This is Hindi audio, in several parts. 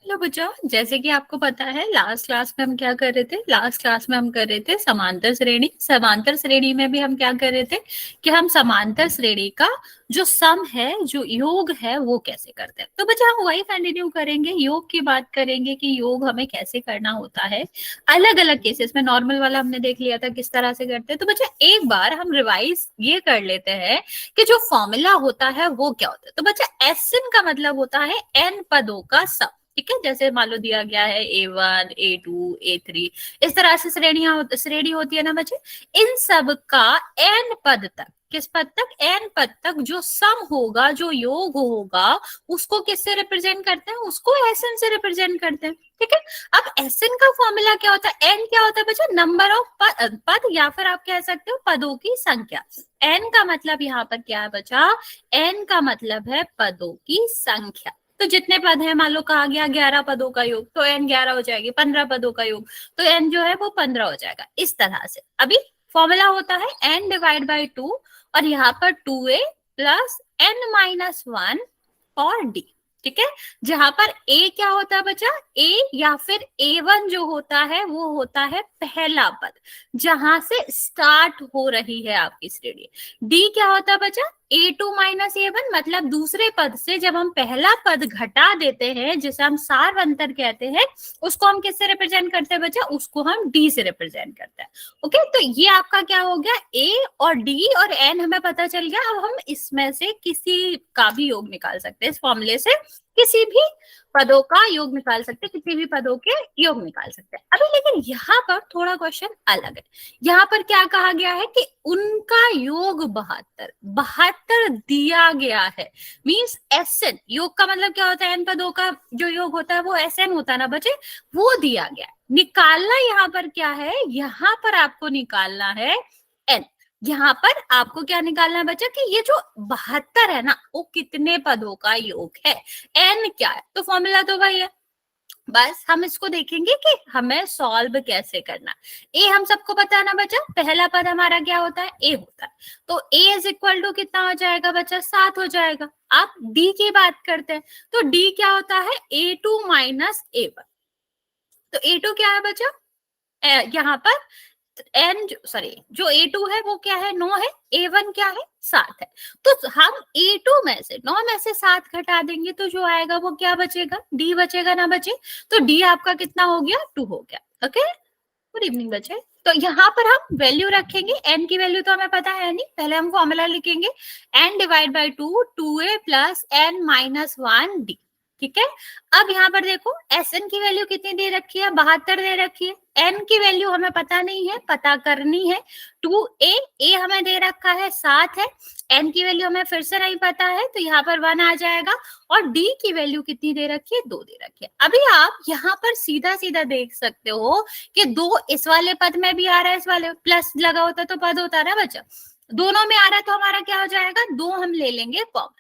हेलो बच्चों, जैसे कि आपको पता है लास्ट क्लास में हम क्या कर रहे थे। लास्ट क्लास में हम कर रहे थे समांतर श्रेणी। समांतर श्रेणी में भी हम क्या कर रहे थे कि हम समांतर श्रेणी का जो सम है, जो योग है, वो कैसे करते हैं। तो बच्चा हम वही कंटिन्यू करेंगे, योग की बात करेंगे कि योग हमें कैसे करना होता है। अलग अलग केसेस में नॉर्मल वाला हमने देख लिया था किस तरह से करते हैं। तो बच्चा एक बार हम रिवाइज ये कर लेते हैं कि जो फॉर्मूला होता है वो क्या होता है। तो बच्चा एन का मतलब होता है एन पदों का सम। ठीक है, जैसे मान लो दिया गया है A1 A2 A3, इस तरह से श्रेणी होती है ना बच्चे। इन सब का एन पद तक, किस पद तक, एन पद तक जो सम होगा, जो योग होगा, उसको किससे रिप्रेजेंट करते हैं, उसको एसएन से रिप्रेजेंट करते हैं। ठीक है, अब एसएन का फॉर्मूला क्या होता है, एन क्या होता है बच्चा, नंबर ऑफ पद, या फिर आप कह सकते हो पदों की संख्या। एन का मतलब यहाँ पर क्या है बच्चा, एन का मतलब है पदों की संख्या। तो जितने पद हैं, मान लो कहा गया 11 पदों का योग, तो एन 11 हो जाएगी। 15 पदों का योग, तो एन जो है वो 15 हो जाएगा। इस तरह से अभी फॉर्मूला होता है एन डिवाइड बाई 2, और यहाँ पर 2a प्लस एन माइनस 1 और डी। ठीक है, जहां पर ए क्या होता है बच्चा, ए या फिर A1 जो होता है वो होता है पहला पद, जहां से स्टार्ट हो रही है आपकी श्रेणी। डी क्या होता है बच्चा, A2 माइनस A1, मतलब दूसरे पद से जब हम पहला पद घटा देते हैं, जिसे हम सार अंतर कहते हैं, उसको हम किससे रिप्रेजेंट करते हैं बच्चा, उसको हम डी से रिप्रेजेंट करते हैं। ओके, तो ये आपका क्या हो गया, ए और डी और एन हमें पता चल गया। अब हम इसमें से किसी का भी योग निकाल सकते हैं, इस फॉर्मूले से किसी भी पदों का योग निकाल सकते हैं, किसी भी पदों के योग निकाल सकते हैं। अभी लेकिन यहाँ पर थोड़ा क्वेश्चन अलग है। यहाँ पर क्या कहा गया है कि उनका योग 72 72 दिया गया है। मींस एसएन, योग का मतलब क्या होता है, एन पदों का जो योग होता है वो एसएन होता है ना बच्चे, वो दिया गया है। निकालना यहाँ पर क्या है, यहाँ पर आपको निकालना है एन। यहाँ पर आपको क्या निकालना है बच्चा कि ये जो 72 है ना, वो कितने पदों का योग है, एन क्या है। तो फॉर्मूला तो वही है, बस हम इसको देखेंगे कि हमें सॉल्व कैसे करना। ए हम सबको पता है ना बच्चा, पहला पद हमारा क्या होता है, ए होता है। तो ए इज इक्वल टू कितना हो जाएगा बच्चा, 7 हो जाएगा। आप डी की बात करते हैं, तो डी क्या होता है, A2 माइनस A1। तो A2 क्या है बच्चा, यहाँ पर एन सॉरी जो A2 है वो क्या है, 9 है। A1 क्या है, 7 है। तो हम A2 में से 9 में से 7 घटा देंगे, तो जो आएगा वो क्या बचेगा, डी बचेगा ना बचे। तो डी आपका कितना हो गया, 2 हो गया। ओके, गुड इवनिंग बच्चे। तो यहाँ पर हम वैल्यू रखेंगे, एन की वैल्यू तो हमें पता है नहीं, पहले हम फॉर्मूला लिखेंगे n divide by 2, 2a plus n minus 1 d. ठीक है, अब यहाँ पर देखो एस एन की वैल्यू कितनी दे रखी है, 72 दे रखी है। एन की वैल्यू हमें पता नहीं है, पता करनी है। 2a, ए हमें दे रखा है 7 है। एन की वैल्यू हमें फिर से नहीं पता है, तो यहाँ पर 1 आ जाएगा। और डी की वैल्यू कितनी दे रखी है, 2 दे रखी है। अभी आप यहाँ पर सीधा सीधा देख सकते हो कि 2 इस वाले पद में भी आ रहा है, इस वाले प्लस लगा होता तो पद होता ना बच्चा, दोनों में आ रहा है, तो हमारा क्या हो जाएगा, 2 हम ले लेंगे कॉमन।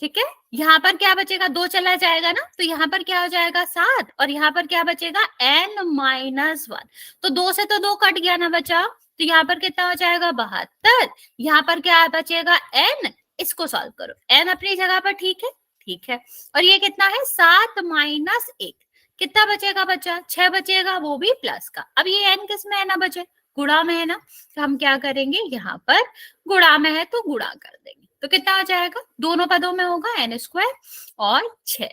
ठीक है, यहाँ पर क्या बचेगा, 2 चला जाएगा ना, तो यहाँ पर क्या हो जाएगा 7, और यहाँ पर क्या बचेगा n माइनस 1। तो 2 से तो 2 कट गया ना बचा, तो यहाँ पर कितना हो जाएगा 72। यहाँ पर क्या बचेगा n, इसको सॉल्व करो, n अपनी जगह पर ठीक है, ठीक है। और ये कितना है 7 माइनस 1, कितना बचेगा बच्चा, 6 बचेगा, वो भी प्लस का। अब ये n किस में है ना बचे, गुणा में है ना, तो हम क्या करेंगे, यहाँ पर गुणा में है तो गुणा कर देंगे। तो कितना आ जाएगा, दोनों पदों में होगा n स्क्वायर और 6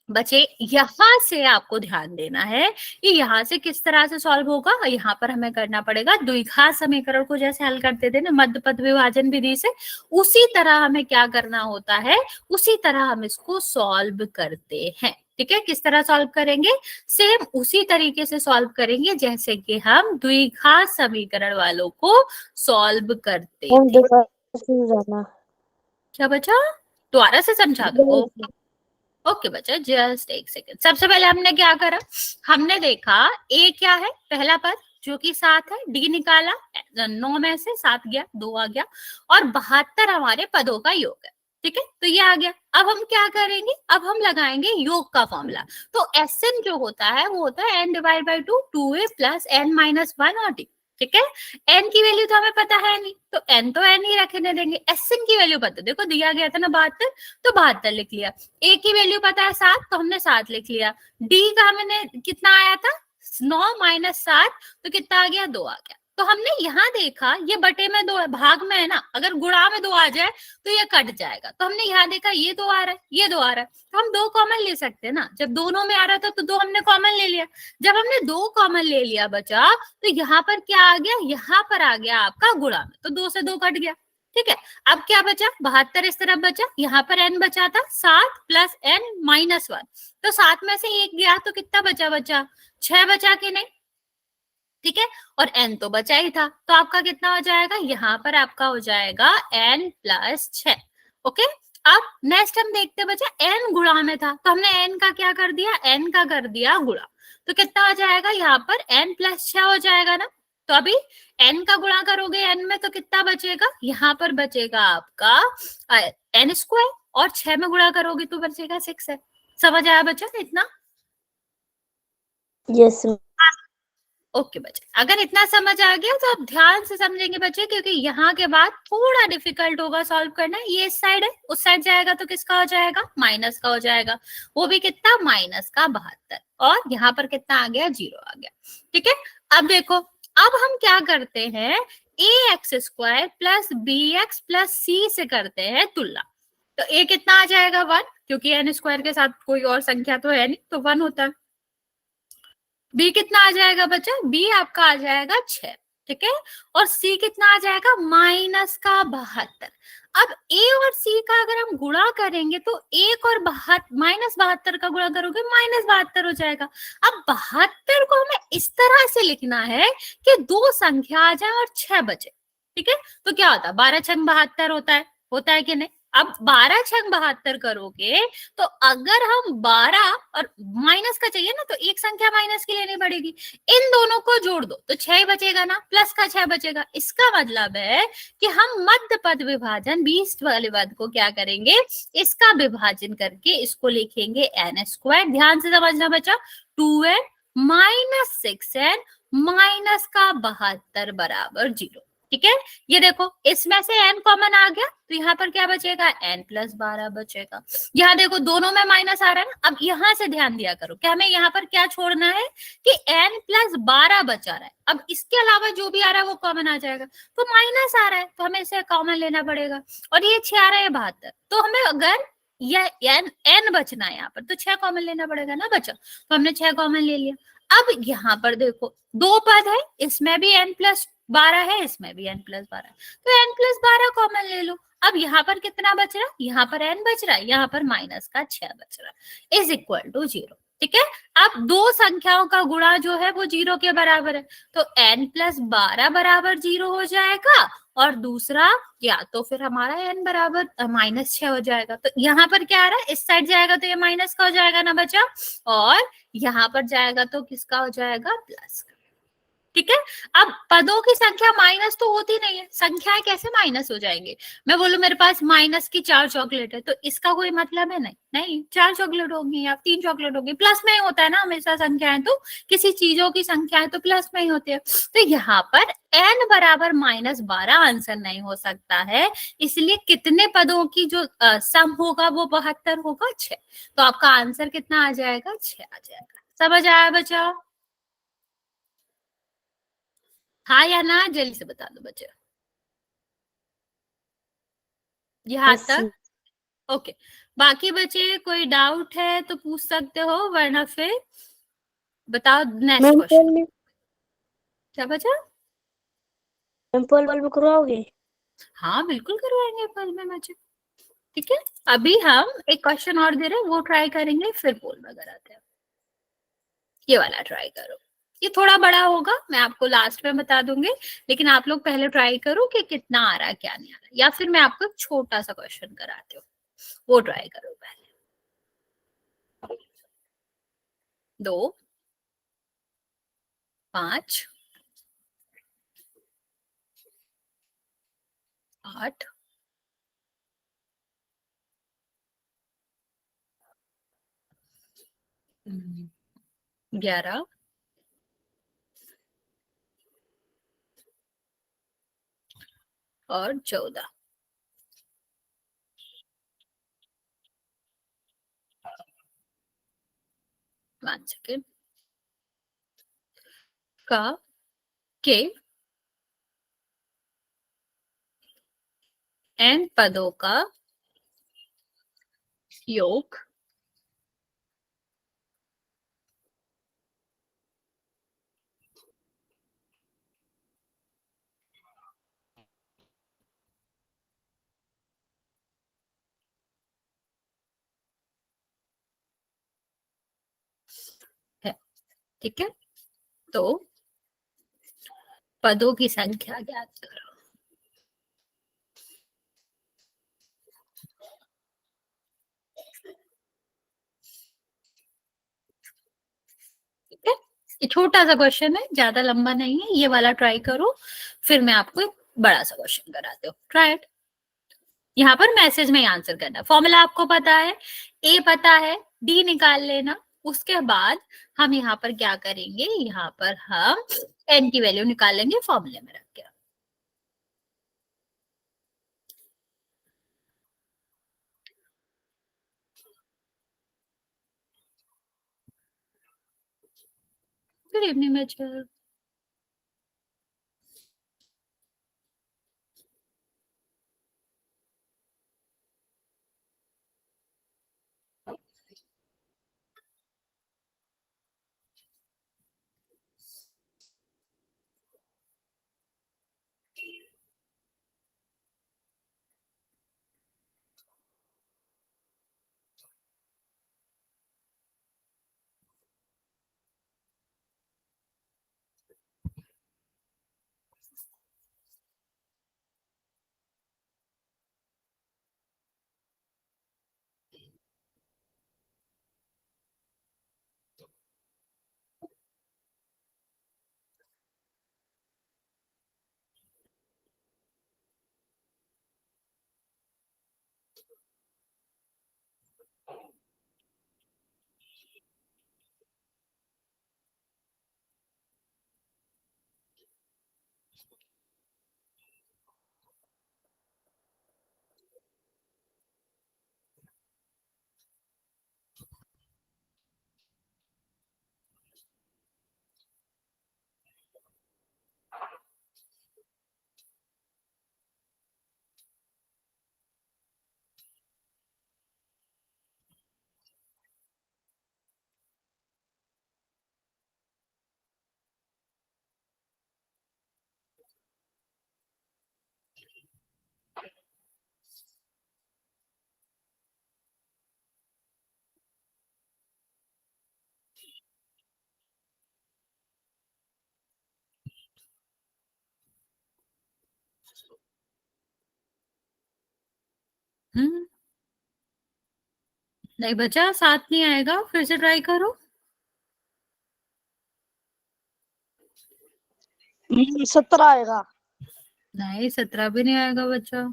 बचे। यहां से आपको ध्यान देना है कि यहाँ से किस तरह से सॉल्व होगा। यहाँ पर हमें करना पड़ेगा द्विघात समीकरण को जैसे हल करते थे ना मध्य पद विभाजन विधि से, उसी तरह हमें क्या करना होता है, उसी तरह हम इसको सॉल्व करते हैं। ठीक है, किस तरह सॉल्व करेंगे, सेम उसी तरीके से सॉल्व करेंगे जैसे कि हम द्विघात समीकरण वालों को सॉल्व करते थे। क्या बचा, दोबारा से समझा दो। ओके बच्चा, जस्ट एक सेकेंड। सबसे पहले हमने क्या करा, हमने देखा ए क्या है, पहला पद जो कि 7 है, डी निकाला, 9 में से 7 गया, 2 आ गया, और 72 हमारे पदों का योग है। ठीक है, तो ये आ गया। अब हम क्या करेंगे, अब हम लगाएंगे योग का फॉर्मूला। तो एस एन जो होता है वो होता है n divide by 2, 2a plus n minus 1 और डी। ठीक है। एन की वैल्यू तो हमें पता है नहीं, तो एन तो एन ही रखने देंगे। एस एन की वैल्यू पता, देखो दिया गया था ना 72, तो 72 लिख लिया। ए की वैल्यू पता है 7, तो हमने 7 लिख लिया। डी का हमने कितना आया था 9 माइनस 7, तो कितना आ गया 2 आ गया। तो हमने यहाँ देखा ये बटे में 2 है, भाग में है ना, अगर गुणा में 2 आ जाए तो ये कट जाएगा। तो हमने यहाँ देखा ये 2 आ रहा है, ये 2 आ रहा है, तो हम 2 कॉमन ले सकते हैं ना। जब दोनों में आ रहा था तो 2 हमने कॉमन ले लिया। जब हमने 2 कॉमन ले लिया बचा, तो यहाँ पर क्या आ गया, यहाँ पर आ गया आपका गुणा में, तो 2 से 2 कट गया। ठीक है, अब क्या बचा 72 इस तरफ बचा, यहाँ पर एन बचा था 7 प्लस एन माइनस 1, तो 7 में से 1 गया तो कितना बचा, बचा 6 बचा कि नहीं। ठीक है, और एन तो बचा ही था, तो आपका कितना हो जाएगा, यहाँ पर आपका हो जाएगा एन प्लस 6। ओके, अब नेक्स्ट हम देखते बचा एन गुणा में था, तो हमने एन का क्या कर दिया, एन का कर दिया गुणा, तो कितना हो जाएगा यहाँ पर एन प्लस 6 हो जाएगा ना। तो अभी एन का गुणा करोगे एन में तो कितना बचेगा, यहाँ पर बचेगा आपका एन स्क्वायर, और 6 में गुणा करोगे तो बचेगा 6 है। समझ आया बच्चा इतना? यस। ओके बच्चे, अगर इतना समझ आ गया तो आप ध्यान से समझेंगे बच्चे, क्योंकि यहाँ के बाद थोड़ा डिफिकल्ट होगा सॉल्व करना। ये इस साइड है, उस साइड जाएगा तो किसका हो जाएगा, माइनस का हो जाएगा, वो भी कितना माइनस का 72, और यहाँ पर कितना आ गया 0 आ गया। ठीक है, अब देखो, अब हम क्या करते हैं, a x square plus b x plus c से करते हैं तुलना। तो ए कितना आ जाएगा 1, क्योंकि एन स्क्वायर के साथ कोई और संख्या तो है नहीं, तो 1 होता है। बी कितना आ जाएगा बच्चा, बी आपका आ जाएगा 6। ठीक है, और सी कितना आ जाएगा माइनस का 72। अब ए और सी का अगर हम गुणा करेंगे तो 1 और माइनस 72 का गुणा करोगे माइनस 72 हो जाएगा। अब 72 को हमें इस तरह से लिखना है कि दो संख्या आ जाए और 6 बचे। ठीक है, तो क्या होता है 12 छंग 72 होता है कि नहीं। अब 12 छंग 72 करोगे तो अगर हम 12 और माइनस का चाहिए ना, तो एक संख्या माइनस की लेनी पड़ेगी, इन दोनों को जोड़ दो तो 6 बचेगा ना, प्लस का 6 बचेगा। इसका मतलब है कि हम मध्य पद विभाजन 20 वाले पद को क्या करेंगे, इसका विभाजन करके इसको लिखेंगे एन स्क्वायर। ध्यान से समझना बच्चा, 2n माइनस 6n माइनस का 72 बराबर 0। ठीक है, ये देखो इसमें से n कॉमन आ गया, तो यहाँ पर क्या बचेगा, n प्लस 12 बचेगा। यहाँ देखो दोनों में माइनस आ रहा है ना, अब यहाँ से ध्यान दिया करो कि हमें यहाँ पर क्या छोड़ना है कि n प्लस 12 बचा रहा है। अब इसके अलावा जो भी आ रहा है वो कॉमन आ जाएगा, तो माइनस आ रहा है तो हमें इसे कॉमन लेना पड़ेगा, और ये 6 आ रहा है 72, तो हमें अगर यह n बचना है यहाँ पर तो 6 कॉमन लेना पड़ेगा ना बच्चा, तो हमने 6 कॉमन ले लिया। अब यहाँ पर देखो दो पद है, इसमें भी n प्लस 12 है, इसमें भी n प्लस 12 है, तो n प्लस 12 कॉमन ले लो। अब यहाँ पर कितना बच रहा है, यहाँ पर n बच रहा है, यहाँ पर माइनस का 6 बच रहा है, इज इक्वल टू 0। ठीक है, अब दो संख्याओं का गुणा जो है वो 0 के बराबर है, तो n प्लस 12 बराबर 0 हो जाएगा, और दूसरा या तो फिर हमारा n बराबर माइनस 6 हो जाएगा। तो यहाँ पर क्या आ रहा है, इस साइड जाएगा तो ये माइनस का हो जाएगा ना बच्चा, और यहाँ पर जाएगा तो किसका हो जाएगा, प्लस का। ठीक है, अब पदों की संख्या माइनस तो होती नहीं है, संख्याएं कैसे माइनस हो जाएंगे। मैं बोलूं मेरे पास माइनस की 4 चॉकलेट है, तो इसका कोई मतलब है नहीं, नहीं 4 चॉकलेट होगी या 3 चॉकलेट होगी, प्लस में ही होता है ना हमेशा संख्याएं, तो किसी चीजों की संख्याएं तो प्लस में ही होती है। तो यहाँ पर n बराबर माइनस 12 आंसर नहीं हो सकता है, इसलिए कितने पदों की जो सम होगा वो 72 होगा 6, तो आपका आंसर कितना आ जाएगा, 6 आ जाएगा। समझ आया बच्चा, हाँ या ना, जल्दी से बता दो बच्चे, यहाँ यस। तक ओके। बाकी बच्चे कोई डाउट है तो पूछ सकते हो, वरना फिर बताओ नेक्स्ट मैम क्वेश्चन। क्या बचा, मैम पोल में करवाओगे? हाँ बिल्कुल करवाएंगे पल में बच्चे। ठीक है, अभी हम एक क्वेश्चन और दे रहे हैं, वो ट्राई करेंगे, फिर पोल में कराते हैं। ये वाला ट्राई करो, ये थोड़ा बड़ा होगा, मैं आपको लास्ट में बता दूंगी, लेकिन आप लोग पहले ट्राई करो कि कितना आ रहा है क्या नहीं आ रहा, या फिर मैं आपको एक छोटा सा क्वेश्चन कराती हूँ, वो ट्राई करो पहले। 2 5 8 11 और 14। 1 सेकेंड। का के n पदों का योग है। ठीक है, तो पदों की संख्या ज्ञात करो। ठीक है, ये छोटा सा क्वेश्चन है, ज्यादा लंबा नहीं है, ये वाला ट्राई करो, फिर मैं आपको एक बड़ा सा क्वेश्चन कराती हूँ। Try it. यहाँ पर मैसेज में आंसर करना। फॉर्मूला आपको पता है, ए पता है, डी निकाल लेना। उसके बाद हम यहाँ पर क्या करेंगे, यहाँ पर हम एन की वैल्यू निकालेंगे फॉर्मूले में रख के। गुड इवनिंग बच्चों। नहीं बचा, 7 नहीं आएगा, फिर से ट्राई करो। 17 आएगा। नहीं, 17 भी नहीं आएगा बच्चा।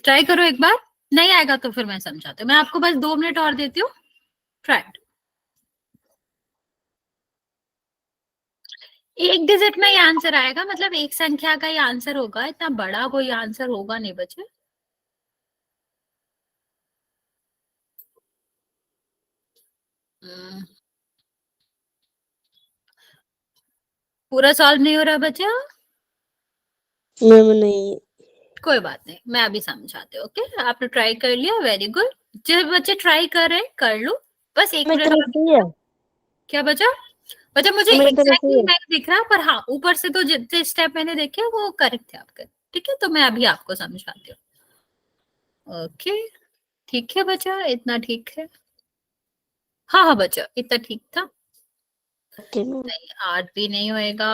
ट्राई करो एक बार, नहीं आएगा तो फिर मैं समझाती हूँ। मैं आपको बस 2 मिनट और देती हूँ। ट्राई। एक डिजिट में ही आंसर आएगा, मतलब एक संख्या का ही आंसर होगा, इतना बड़ा कोई आंसर होगा नहीं बच्चे। पूरा सॉल्व नहीं हो रहा बच्चा? मैम नहीं। कोई बात नहीं, मैं अभी समझाती हूँ। ओके, आपने ट्राई कर लिया, वेरी गुड। जो बच्चे ट्राई कर रहे हैं कर लो, बस 1 मिनट मेरी तरफ और। सही है। क्या बचा? बच्चा मुझे मेरी तरफ एग्जैक्टली सही है। नहीं दिख रहा, पर हाँ ऊपर से तो जितने स्टेप मैंने देखे वो करेक्ट थे आपके। ठीक है, तो मैं अभी आपको समझाती हूँ। ओके, ठीक है बच्चा, इतना ठीक है। हाँ हाँ बच्चा, इतना ठीक था। Okay ma'am. नहीं, 8 भी नहीं होएगा।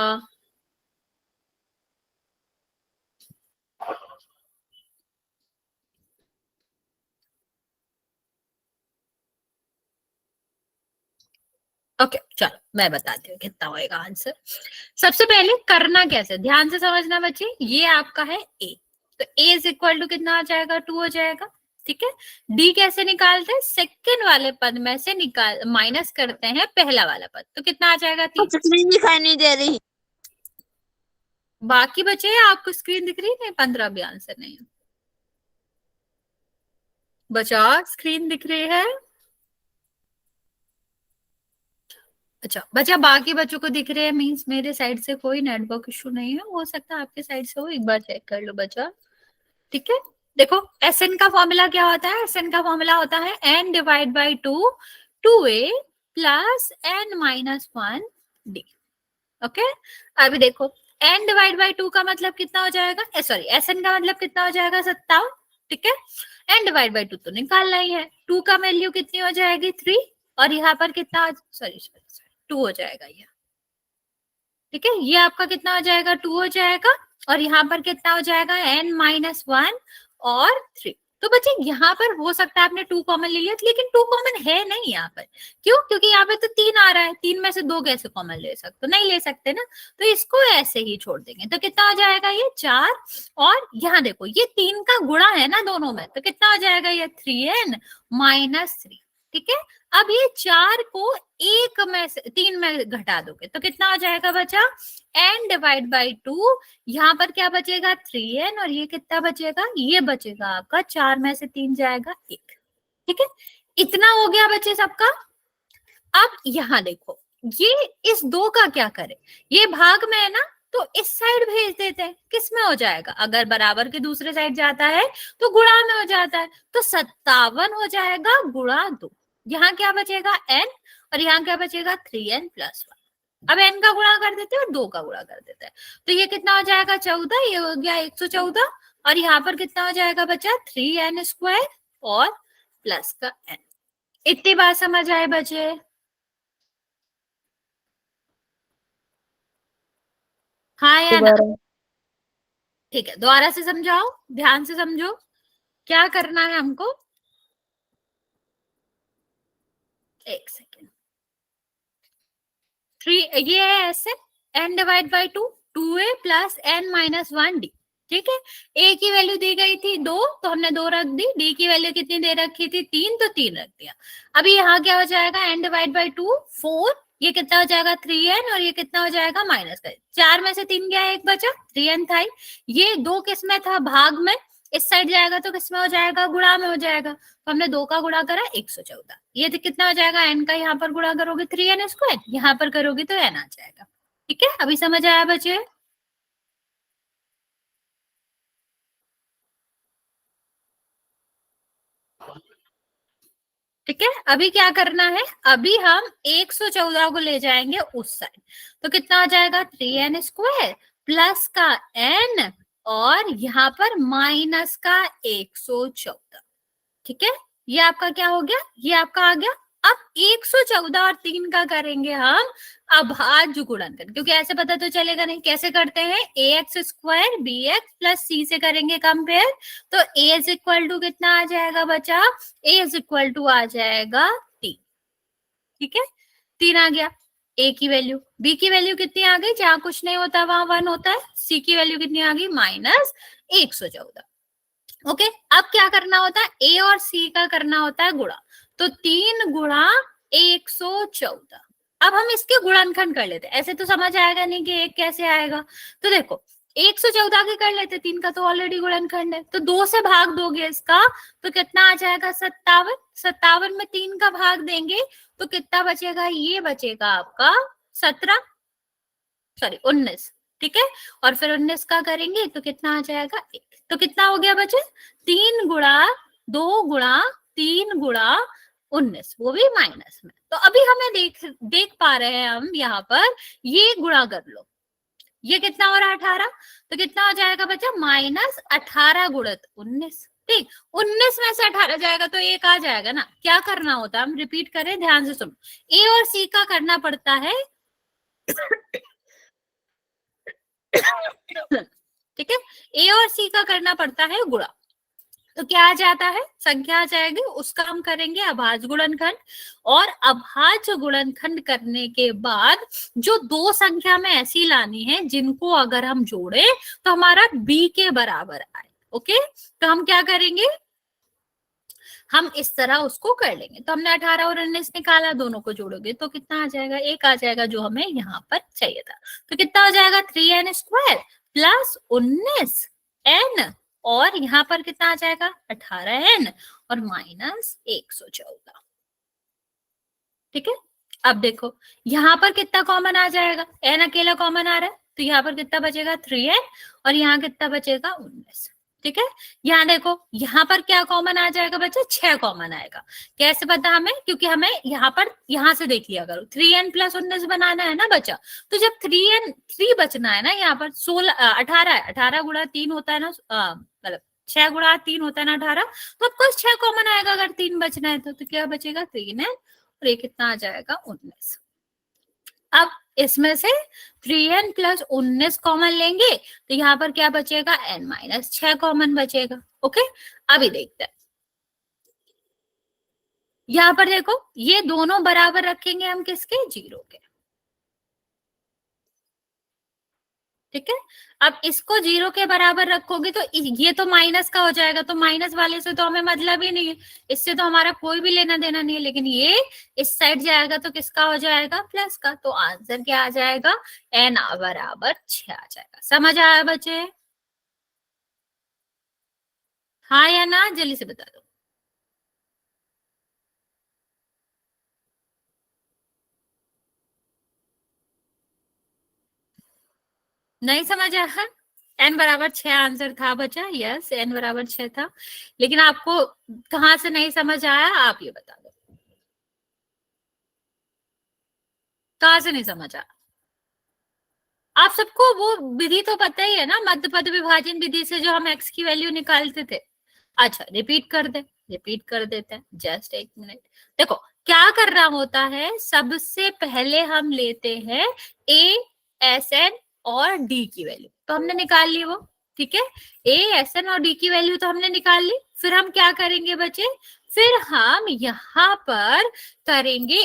ओके चलो, मैं बताती हूँ कितना होएगा आंसर। सबसे पहले करना कैसे, ध्यान से समझना बच्चे। ये आपका है ए, तो ए इज इक्वल टू कितना आ जाएगा, 2 हो जाएगा। ठीक है, डी कैसे निकालते हैं, सेकंड वाले पद में से निकाल माइनस करते हैं पहला वाला पद, तो कितना आ जाएगा, 3। स्क्रीन दिखाई नहीं दे रही। बाकी बचे हैं, आपको स्क्रीन दिख रही है? नहीं, 15 भी आंसर नहीं है। बचा स्क्रीन दिख रही है? अच्छा बचा, बाकी बच्चों को दिख रहे हैं, मीन्स मेरे साइड से कोई नेटवर्क इशू नहीं है, हो सकता है आपके साइड से हो, एक बार चेक कर लो बचा। ठीक है, देखो एसएन का फॉर्मूला क्या होता है? एसएन का फॉर्मूला होता है n divide by two, 2a plus n minus 1d। Okay, अभी देखो एन डिवाइड बाई टू का मतलब कितना हो जाएगा, सॉरी एसएन का मतलब कितना हो जाएगा, 57। ठीक है, एन डिवाइड बाई टू तो निकालना ही है, टू का वैल्यू कितनी हो जाएगी, 3, और यहाँ पर कितना, सॉरी सॉरी 2 हो जाएगा ये। ठीक है, ये आपका कितना हो जाएगा, 2 हो जाएगा, और यहाँ पर कितना हो जाएगा, n-1 और 3। तो बच्चे यहाँ पर हो सकता है आपने 2 कॉमन ले लिया, लेकिन 2 कॉमन है नहीं यहाँ पर। क्यों? क्योंकि यहाँ पे तो 3 आ रहा है, 3 में से 2 कैसे कॉमन ले सकते, नहीं ले सकते ना, तो इसको ऐसे ही छोड़ देंगे। तो कितना हो जाएगा ये 4, और यहाँ देखो ये 3 का गुणा है ना दोनों में, तो कितना हो जाएगा ये 3n-3। ठीक है, अब ये 4 को एक में से 3 में घटा दोगे तो कितना हो जाएगा बचा, n डिवाइड बाई 2, यहाँ पर क्या बचेगा 3n, और ये कितना बचेगा, ये बचेगा आपका 4 में से 3 जाएगा 1। ठीक है, इतना हो गया बच्चे सबका। अब यहाँ देखो, ये इस 2 का क्या करें, ये भाग में है ना, तो इस साइड भेज देते हैं, किस में हो जाएगा, अगर बराबर के दूसरे साइड जाता है तो गुणा में हो जाता है, तो 57 हो जाएगा गुणा 2। यहाँ क्या बचेगा n, और यहाँ क्या बचेगा 3n+1। अब n का गुणा कर देते हैं और 2 का गुणा कर देते हैं, तो ये कितना हो जाएगा 14, ये हो गया 114, और यहाँ पर कितना हो जाएगा बचा 3n² और प्लस का n। इतनी बात समझ आए बचे? हाँ या ना? दोबारा। ठीक है, दोबारा से समझाओ, ध्यान से समझो क्या करना है हमको। एक सेकेंड, 3 ये है ऐसे, n divide by 2, 2a plus n-1d। ठीक है, a की वैल्यू दी गई थी 2, तो हमने 2 रख दी, d की वैल्यू कितनी दे रखी थी 3, तो 3 रख दिया। अभी यहाँ क्या हो जाएगा, n डिवाइड बाई 2 4, ये कितना हो जाएगा 3n, और ये कितना हो जाएगा माइनस का 4 में से 3 गया, एक बचा 3n था। ये 2 किस में था, भाग में, इस साइड जाएगा तो किस में हो जाएगा, गुणा में हो जाएगा, तो हमने 2 का गुणा करा 114। ये तो कितना हो जाएगा, n का यहाँ पर गुणा करोगे 3n², यहाँ पर करोगे तो n आ जाएगा। ठीक है, अभी समझ आया बच्चे? ठीक है, अभी क्या करना है, अभी हम 114 को ले जाएंगे उस साइड, तो कितना हो जाएगा 3n² प्लस का n, और यहाँ पर माइनस का 114। ठीक है, ये आपका क्या हो गया, ये आपका आ गया। अब 114 और 3 का करेंगे हम अभाज्य गुणनखंड, क्योंकि ऐसे पता तो चलेगा नहीं, कैसे करते हैं, ax² bx प्लस c से करेंगे कंपेयर, तो a इज इक्वल टू कितना आ जाएगा बचा, a इज इक्वल टू आ जाएगा 3। ठीक है, 3 आ गया, a की वैल्यू, b की वैल्यू कितनी आ गई, जहां कुछ नहीं होता वहां 1 होता है, c की वैल्यू कितनी आ गई -114। ओके, अब क्या करना होता है, ए और सी का करना होता है गुणा, तो 3 गुणा 114। अब हम इसके गुणनखंड कर लेते हैं, ऐसे तो समझ आएगा नहीं कि एक कैसे आएगा, तो देखो 114 के कर लेते, 3 का तो ऑलरेडी गुणनखंड है, तो 2 से भाग दोगे इसका, तो कितना आ जाएगा 57, 57 में 3 का भाग देंगे तो कितना बचेगा, ये बचेगा आपका 17, सॉरी 19। ठीक है, और फिर 19 का करेंगे तो कितना आ जाएगा 1, तो कितना हो गया बचे, 3 गुणा 2 गुणा 3 गुणा 19, वो भी माइनस में। तो अभी हमें देख पा रहे हैं हम यहाँ पर, ये गुणा कर लो, ये कितना हो रहा है 18, तो कितना हो जाएगा बच्चा -18 गुणित 19। ठीक, 19 में से 18 जाएगा तो 1 आ जाएगा ना। क्या करना होता है, हम रिपीट करें, ध्यान से सुनो, ए और सी का करना पड़ता है ठीक है, ए और सी का करना पड़ता है गुणा, तो क्या आ जाता है, संख्या आ जाएगी, उसका हम करेंगे अभाज्य गुणनखंड, और अभाज्य गुणनखंड करने के बाद जो 2 संख्या में ऐसी लानी है जिनको अगर हम जोड़े तो हमारा b के बराबर आए। ओके, तो हम क्या करेंगे, हम इस तरह उसको कर लेंगे, तो हमने 18 और 19 निकाला, दोनों को जोड़ोगे तो कितना आ जाएगा, 1 आ जाएगा, जो हमें यहाँ पर चाहिए था, तो कितना हो जाएगा 3n² प्लस 19 एन, और यहाँ पर कितना आ जाएगा 18 एन, और माइनस 114। ठीक है। अब देखो यहाँ पर कितना कॉमन आ जाएगा, एन अकेला कॉमन आ रहा है, तो यहाँ पर कितना बचेगा 3n, और यहाँ कितना बचेगा 19। ठीक है। यहाँ देखो यहाँ पर क्या कॉमन आ जाएगा बच्चा, 6 कॉमन आएगा। कैसे पता हमें, क्योंकि हमें यहाँ पर यहाँ से देख लिया करो 3n प्लस 19 बनाना है ना बच्चा, तो जब 3 बचना है ना, यहाँ पर 18 है, 18 गुणा 3 होता है ना, मतलब 6 गुणा 3 होता है ना 18, तो आपको 6 कॉमन आएगा अगर 3 बचना है तो क्या बचेगा 3n, और ये कितना आ जाएगा 19। अब इसमें से 3n प्लस 19 कॉमन लेंगे, तो यहाँ पर क्या बचेगा n माइनस 6 कॉमन बचेगा। ओके, अभी देखते हैं। यहाँ पर देखो ये दोनों बराबर रखेंगे हम किसके, 0 के। ठीक है। अब इसको 0 के बराबर रखोगे तो ये तो माइनस का हो जाएगा, तो माइनस वाले से तो हमें मतलब ही नहीं है, इससे तो हमारा कोई भी लेना देना नहीं है। लेकिन ये इस साइड जाएगा तो किसका हो जाएगा, प्लस का। तो आंसर क्या आ जाएगा, n बराबर 6 आ जाएगा। समझ आया बच्चे, हाँ या ना, जल्दी से बता दो। नहीं समझ आया, n बराबर 6 आंसर था बच्चा, यस n बराबर 6 था। लेकिन आपको कहाँ से नहीं समझ आया, आप ये बता दो, कहाँ से नहीं समझ आया। आप सबको वो विधि तो पता ही है ना, मध्य पद विभाजन विधि से जो हम x की वैल्यू निकालते थे। अच्छा रिपीट कर देते हैं, जस्ट एक मिनट। देखो क्या करना होता है, सबसे पहले हम लेते हैं a, एस एन और d की वैल्यू, तो हमने निकाल ली वो। ठीक है, a, एस एन और d की वैल्यू तो हमने निकाल ली। फिर हम क्या करेंगे बच्चे, फिर हम यहाँ पर करेंगे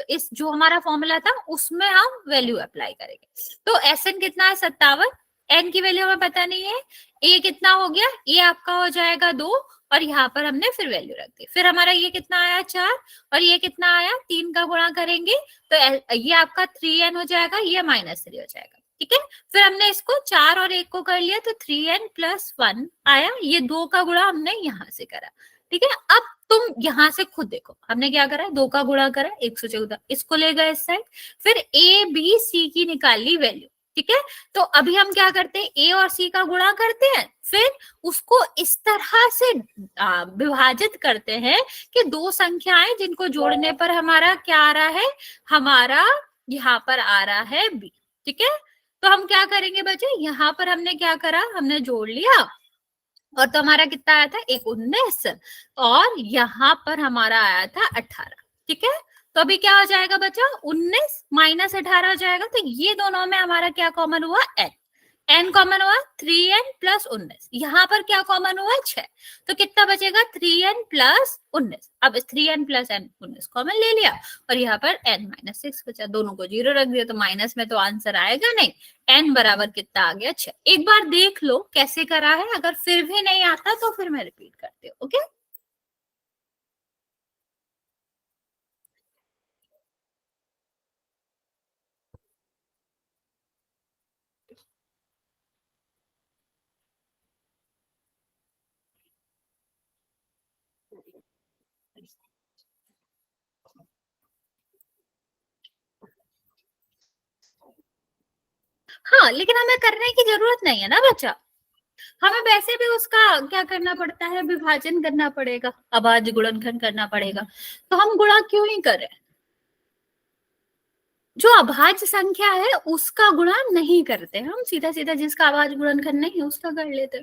इस जो हमारा फॉर्मूला था उसमें हम वैल्यू अप्लाई करेंगे। तो एस एन कितना है 57, एन की वैल्यू हमें पता नहीं है, ए कितना हो गया, ए आपका हो जाएगा 2, और यहाँ पर हमने फिर वैल्यू रख दी। फिर हमारा ये कितना आया 4, और ये कितना आया 3 का गुणा करेंगे तो ये आपका 3n हो जाएगा, ये -3 हो जाएगा। ठीक है, फिर हमने इसको 4 और 1 को कर लिया तो 3n प्लस 1 आया, ये 2 का गुणा हमने यहाँ से करा। ठीक है, अब तुम यहाँ से खुद देखो हमने क्या करा, 2 का गुणा करा 114, इसको ले गए इस साइड, फिर ए बी सी की निकाल ली वैल्यू। ठीक है, तो अभी हम क्या करते हैं, ए और सी का गुणा करते हैं, फिर उसको इस तरह से विभाजित करते हैं कि दो संख्याएं जिनको जोड़ने पर हमारा क्या आ रहा है, हमारा यहाँ पर आ रहा है बी। ठीक है, तो हम क्या करेंगे बच्चे, यहाँ पर हमने क्या करा, हमने जोड़ लिया, और तो हमारा कितना आया था, एक 19, और यहाँ पर हमारा आया था 18। ठीक है, तो अभी क्या हो जाएगा बच्चा, 19 माइनस 18 हो जाएगा। तो ये दोनों में हमारा क्या कॉमन हुआ, n कॉमन हुआ 3n प्लस 19, यहाँ पर क्या कॉमन हुआ 6, तो कितना बचेगा 3n प्लस 19। अब 3n प्लस n 19 कॉमन ले लिया, और यहाँ पर n माइनस 6 बचा, दोनों को 0 रख दिया, तो माइनस में तो आंसर आएगा नहीं। n बराबर कितना आ गया 6। एक बार देख लो कैसे करा है, अगर फिर भी नहीं आता तो फिर मैं रिपीट करती हूँ। ओके, हाँ लेकिन हमें करने की जरूरत नहीं है ना बच्चा, हमें वैसे भी उसका क्या करना पड़ता है, विभाजन करना पड़ेगा, अभाज्य गुणनखंड करना पड़ेगा, तो हम गुणा क्यों ही करें, जो अभाज्य संख्या है उसका गुणा नहीं करते हम, सीधा सीधा जिसका अभाज्य गुणनखंड नहीं है उसका कर लेते।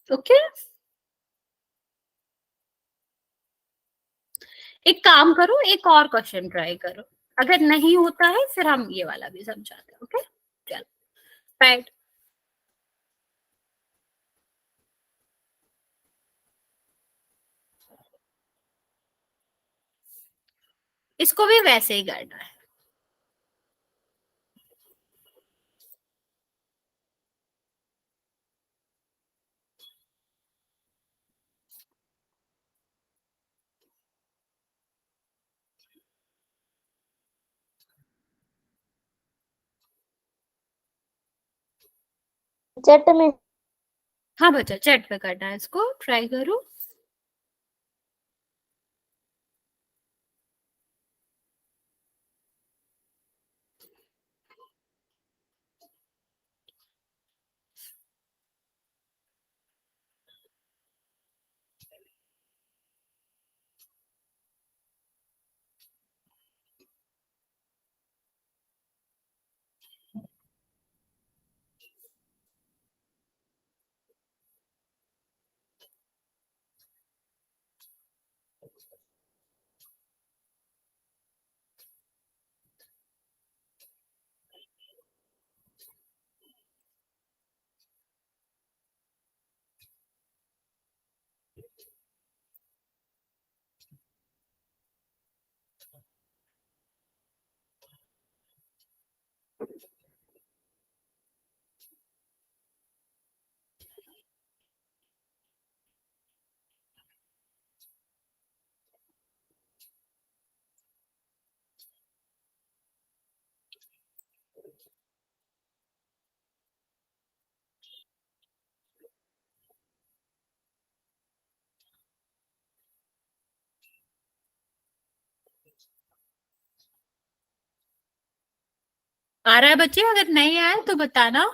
ओके, एक काम करो, एक और क्वेश्चन ट्राई करो, अगर नहीं होता है फिर हम ये वाला भी समझाते हैं। ओके, चलो राइट, इसको भी वैसे ही करना है। चैट में। हाँ बच्चा, चैट पे करना है इसको, ट्राई करो। आ रहा है बच्चे? अगर नहीं आए तो बताना।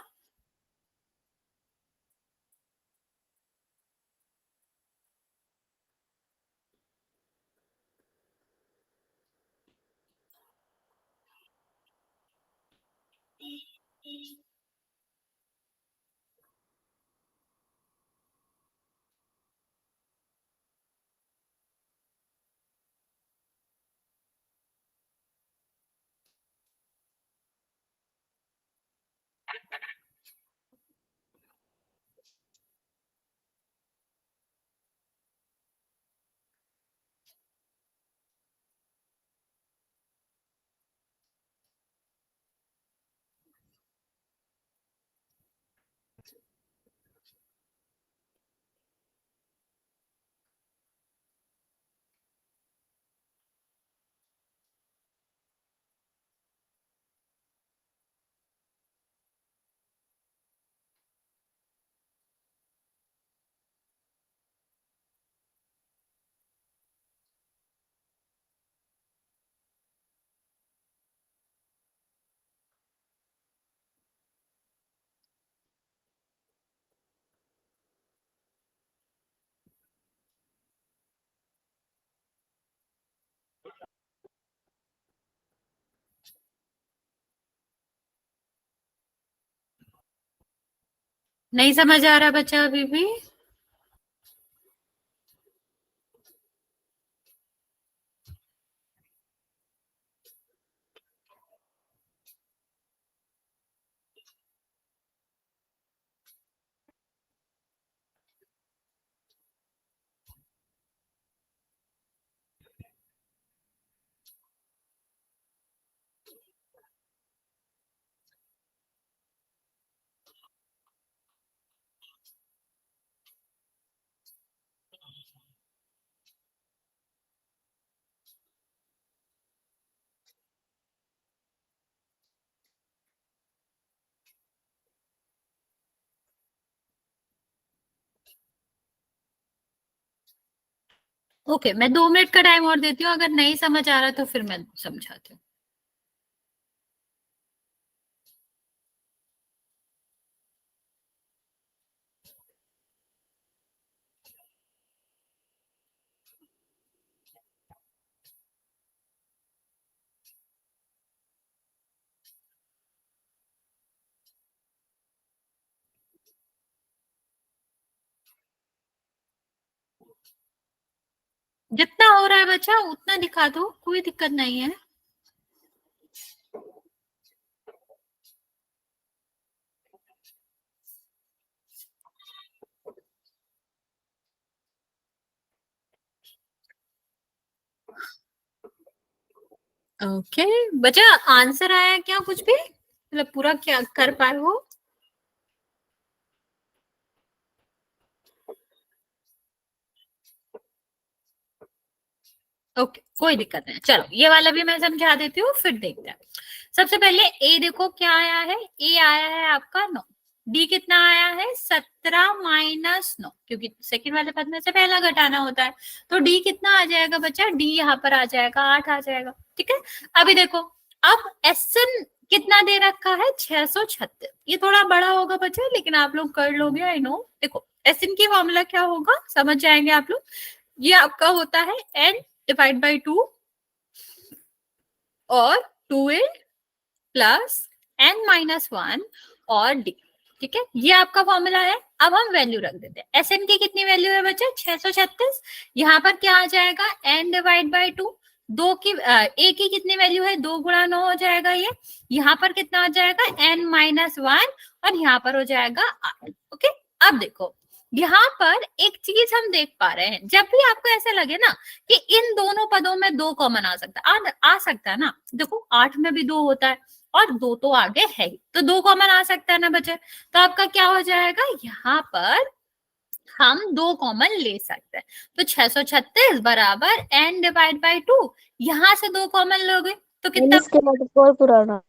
नहीं समझ आ रहा बच्चा अभी भी? ओके, मैं 2 मिनट का टाइम और देती हूँ, अगर नहीं समझ आ रहा तो फिर मैं समझाती हूँ। जितना हो रहा है बच्चा उतना दिखा दो, कोई दिक्कत नहीं है। ओके बच्चा, आंसर आया क्या कुछ भी? मतलब पूरा क्या कर पाए हो? ओके, कोई दिक्कत नहीं, चलो ये वाला भी मैं समझा देती हूँ, फिर देखते हैं। सबसे पहले ए देखो क्या आया है, ए आया है आपका 9। डी कितना आया है 17 माइनस 9, क्योंकि सेकंड वाले पद में से पहला घटाना होता है। तो डी कितना आ जाएगा बच्चा, डी यहाँ पर आ जाएगा 8 आ जाएगा। ठीक है, अभी देखो अब एसएन कितना दे रखा है 636। ये थोड़ा बड़ा होगा बच्चा, लेकिन आप लोग कर लोगे, आई नो। देखो एसएन की फॉर्मूला क्या होगा समझ जाएंगे आप लोग। ये आपका होता है n डिवाइड बाई 2 और 2a प्लस n माइनस 1 और d। ठीक है, ये आपका फॉर्मूला है। अब हम वैल्यू रख देते हैं। एस एन की कितनी वैल्यू है बच्चा 636। यहाँ पर क्या आ जाएगा n डिवाइड बाई 2, दो की ए की कितनी वैल्यू है 2 गुणा 9 हो जाएगा ये। यहाँ पर कितना आ जाएगा n माइनस 1 और यहाँ पर हो जाएगा 8। ओके, अब देखो यहाँ पर एक चीज हम देख पा रहे हैं, जब भी आपको ऐसा लगे ना कि इन दोनों पदों में 2 कॉमन आ सकता है, आ सकता है ना। देखो 8 में भी 2 होता है और 2 तो आगे है ही, तो 2 कॉमन आ सकता है ना बच्चे। तो आपका क्या हो जाएगा, यहाँ पर हम 2 कॉमन ले सकते हैं। तो 636 बराबर n डिवाइड बाई 2, यहाँ से 2 कॉमन लोगे तो कितना। इसके बाद और पुराना।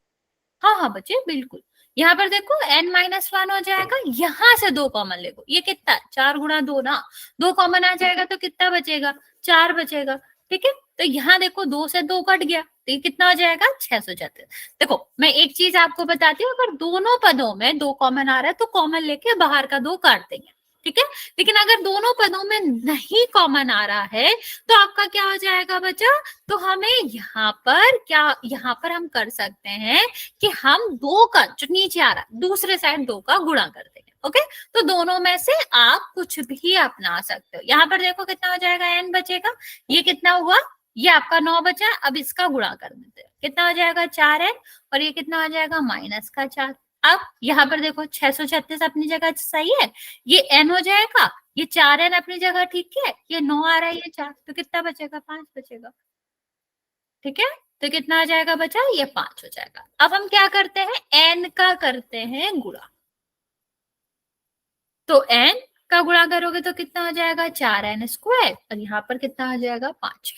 हाँ हाँ बच्चे बिल्कुल, यहाँ पर देखो n माइनस 1 हो जाएगा, यहाँ से 2 कॉमन लेगो, ये कितना 4 गुणा 2 ना, 2 कॉमन आ जाएगा तो कितना बचेगा 4 बचेगा। ठीक है, तो यहाँ देखो 2 से 2 कट गया तो ये कितना हो जाएगा 636। देखो मैं एक चीज आपको बताती हूँ, अगर दोनों पदों में 2 कॉमन आ रहा है तो कॉमन लेके बाहर का 2 काट देंगे। ठीक है, लेकिन अगर दोनों पदों में नहीं कॉमन आ रहा है तो आपका क्या हो जाएगा बच्चा, तो हमें यहाँ पर क्या, यहाँ पर हम कर सकते हैं कि हम 2 का जो नीचे आ रहा है दूसरे साइड 2 का गुणा कर देंगे। ओके, तो दोनों में से आप कुछ भी अपना सकते हो। यहाँ पर देखो कितना हो जाएगा n बचेगा, ये कितना हुआ, ये आपका 9 बचा। अब इसका गुणा कर देते हैं, कितना हो जाएगा 4n और ये कितना हो जाएगा माइनस का 4। अब यहाँ पर देखो 636 अपनी जगह सही है, ये n हो जाएगा, ये 4n अपनी जगह ठीक है, ये 9 आ रहा है, ये 4, तो कितना बचेगा 5 बचेगा। ठीक है, तो कितना आ जाएगा बचा, ये 5 हो जाएगा। अब हम क्या करते हैं, n का करते हैं गुणा। तो n का गुणा करोगे तो कितना हो जाएगा 4n स्क्वायर और यहाँ पर कितना आ जाएगा 5।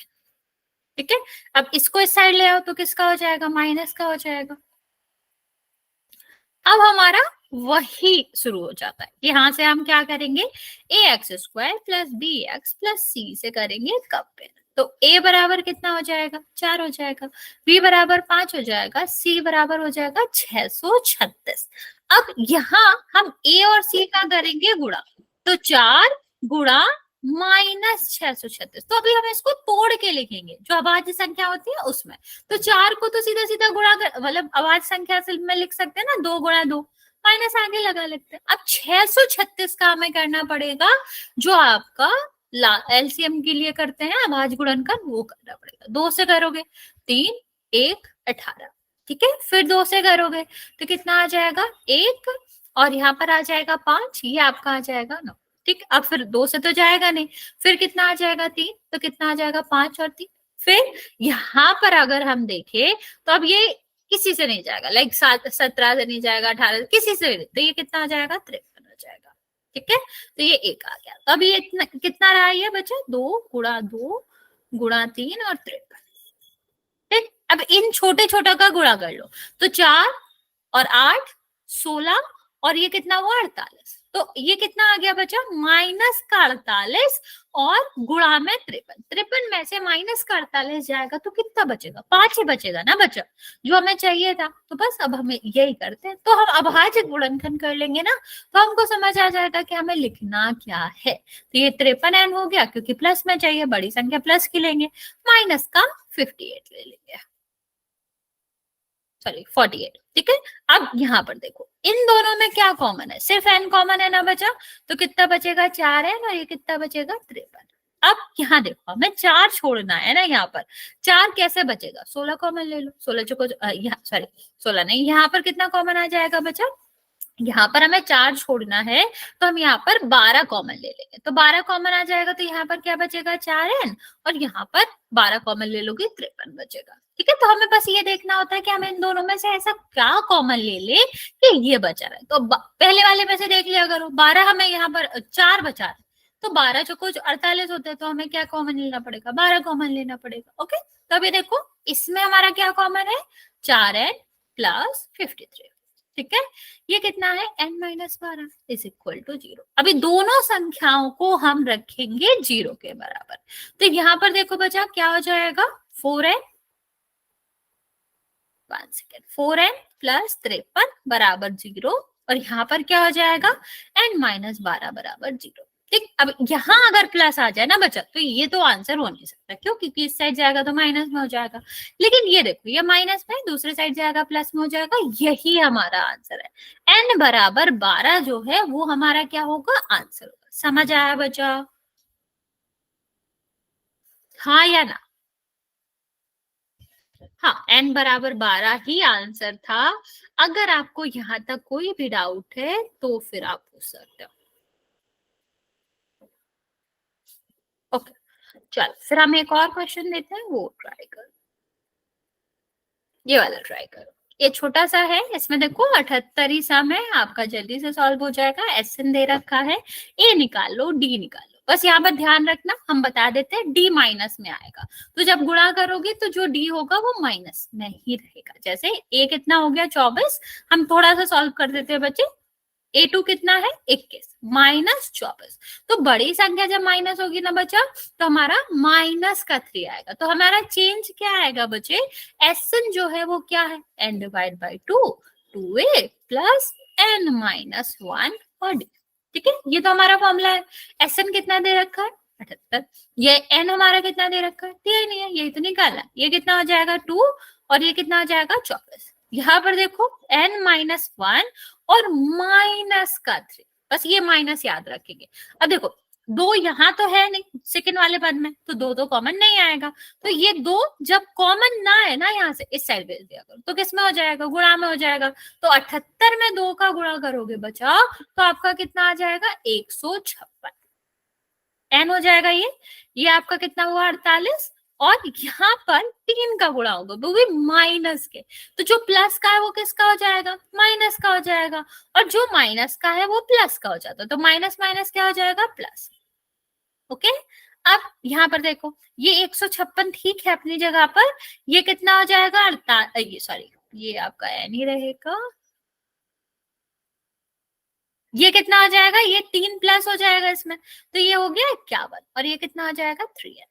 ठीक है, अब इसको इस साइड ले आओ तो किसका हो जाएगा, माइनस का हो जाएगा। अब हमारा वही शुरू हो जाता है, यहां से हम क्या करेंगे, a x square plus b x plus c से करेंगे कंपेयर। तो a बराबर कितना हो जाएगा 4 हो जाएगा, b बराबर 5 हो जाएगा, c बराबर हो जाएगा 636। अब यहाँ हम a और c का करेंगे गुणा, तो 4 गुणा माइनस 636। तो अभी हम इसको तोड़ के लिखेंगे, जो अभाज्य संख्या होती है उसमें। तो 4 को तो सीधा सीधा गुणा कर, मतलब अभाज्य संख्या से में लिख सकते हैं ना, 2 गुणा 2, माइनस आगे लगा लेते हैं। अब 636 का हमें करना पड़ेगा, जो आपका एलसीएम के लिए करते हैं अभाज्य गुणनखंड, वो करना पड़ेगा। 2 से करोगे 3 1 18। ठीक है, फिर 2 से करोगे तो कितना आ जाएगा 1 और यहाँ पर आ जाएगा 5, ये आपका आ जाएगा 9। ठीक, अब फिर 2 से तो जाएगा नहीं, फिर कितना आ जाएगा 3, तो कितना आ जाएगा 5 और 3। फिर यहाँ पर अगर हम देखें तो अब ये किसी से नहीं जाएगा, लाइक 17 से नहीं जाएगा, 18 से, किसी से नहीं, तो ये कितना आ जाएगा 53 हो जाएगा। ठीक है, तो ये 1 आ गया। अब ये कितना रहा है बच्चा, 2 गुणा 2 गुणा 3 और 53। ठीक, अब इन छोटे छोटे का गुणा कर लो, तो 4 और 8 16 और ये कितना हुआ 48। तो ये कितना आ गया बच्चा, माइनस का 48 और गुणा में 53। 53 में से माइनस का 48 जाएगा तो कितना बचेगा, 5 ही बचेगा ना बच्चा, जो हमें चाहिए था। तो बस अब हमें यही करते हैं, तो हम अभाज्य गुणनखंड कर लेंगे ना, तो हमको समझ आ जाएगा कि हमें लिखना क्या है। तो ये 53n हो गया, क्योंकि प्लस में चाहिए, बड़ी संख्या प्लस की लेंगे, माइनस का 58 ले लेंगे, सॉरी 48। ठीक है, अब यहाँ पर देखो इन दोनों में क्या कॉमन है, सिर्फ n कॉमन है ना बचा, तो कितना बचेगा 4n और ये कितना बचेगा 53। अब यहाँ देखो हमें 4 छोड़ना है ना, यहाँ पर 4 कैसे बचेगा, 16 कॉमन ले लो, 16 चुको, सॉरी 16 नहीं, यहाँ पर कितना कॉमन आ जाएगा बचा, यहाँ पर हमें 4 छोड़ना है तो हम यहाँ पर 12 कॉमन ले लेंगे, तो 12 कॉमन आ जाएगा, तो यहाँ पर क्या बचेगा 4n और यहाँ पर 12 कॉमन ले लोगे 53 बचेगा। ठीक है, तो हमें बस ये देखना होता है कि हम इन दोनों में से ऐसा क्या कॉमन ले ले कि ये बचा रहा है। तो पहले वाले में से देख लिया करो, 12 हमें यहाँ पर 4 बचा रहा है, तो 12 जो कुछ 48 होते हैं, तो हमें क्या कॉमन लेना पड़ेगा, 12 कॉमन लेना पड़ेगा। ओके, तो अभी देखो इसमें हमारा क्या कॉमन है, 4n प्लस 53। ठीक है, ये कितना है n-12 इज इक्वल टू 0। अभी दोनों संख्याओं को हम रखेंगे 0 के बराबर। तो यहाँ पर देखो बच्चा क्या हो जाएगा, 4n, 1 सेकेंड, 4n प्लस 53 बराबर 0, और यहाँ पर क्या हो जाएगा n-12 बराबर 0। ठीक, अब यहाँ अगर प्लस आ जाए ना बच्चा तो ये तो आंसर हो नहीं सकता, क्यों, क्योंकि इस साइड जाएगा तो माइनस में हो जाएगा। लेकिन ये देखो ये माइनस में, दूसरे साइड जाएगा प्लस में हो जाएगा, यही हमारा आंसर है। n बराबर 12 जो है वो हमारा क्या होगा, आंसर होगा। समझ आया बच्चा, हाँ या ना? हाँ, n बराबर 12 ही आंसर था। अगर आपको यहाँ तक कोई भी डाउट है तो फिर आप पूछ सकते हो। ओके, चल फिर हम एक और क्वेश्चन देते हैं, वो ट्राई करो, ये वाला ट्राई करो। ये छोटा सा है, इसमें देखो 78 ही सम है, आपका जल्दी से सॉल्व हो जाएगा। एसएन दे रखा है, ए निकाल लो, डी निकाल लो। बस यहाँ पर ध्यान रखना, हम बता देते हैं डी माइनस में आएगा, तो जब गुणा करोगे तो जो डी होगा वो माइनस में ही रहेगा। जैसे ए कितना हो गया 24, हम थोड़ा सा सॉल्व कर देते हैं बच्चे। A2 कितना है 21 माइनस 24, तो बड़ी संख्या जब माइनस होगी ना बच्चा तो हमारा माइनस का 3 आएगा। तो हमारा चेंज क्या आएगा बच्चे, एसएन जो है वो क्या है n divide by 2, 2a plus n minus 1 और d। ठीक है, ये तो हमारा फॉर्मूला है। एसएन कितना दे रखा है 78, ये n हमारा कितना दे रखा है, दिया नहीं है, यही तो निकालना। ये कितना हो जाएगा 2 और ये कितना हो जाएगा 24। यहाँ पर देखो n माइनस 1 और माइनस का 3, बस ये माइनस याद रखेंगे। अब देखो दो यहाँ तो है नहीं सेकंड वाले पद में, तो दो तो कॉमन नहीं आएगा, तो ये दो जब कॉमन ना है ना यहाँ से इस साइड भेज दिया करो, तो किस में हो जाएगा, गुणा में हो जाएगा। तो 78 में 2 का गुणा करोगे बचा तो आपका कितना आ जाएगा 156 एन हो जाएगा। ये आपका कितना हुआ 48, और यहाँ पर 3 का गुणा होगा वो भी माइनस के, तो जो प्लस का है वो किसका हो जाएगा, माइनस का हो जाएगा, और जो माइनस का है वो प्लस का हो जाता है, तो माइनस माइनस क्या हो जाएगा प्लस। ओके, अब यहाँ पर देखो ये 156 ठीक है अपनी जगह पर, ये कितना हो जाएगा ये सॉरी ये आपका एन ही रहेगा, ये कितना हो जाएगा, ये 3 प्लस हो जाएगा इसमें, तो ये हो गया 51, और ये कितना हो जाएगा 3n।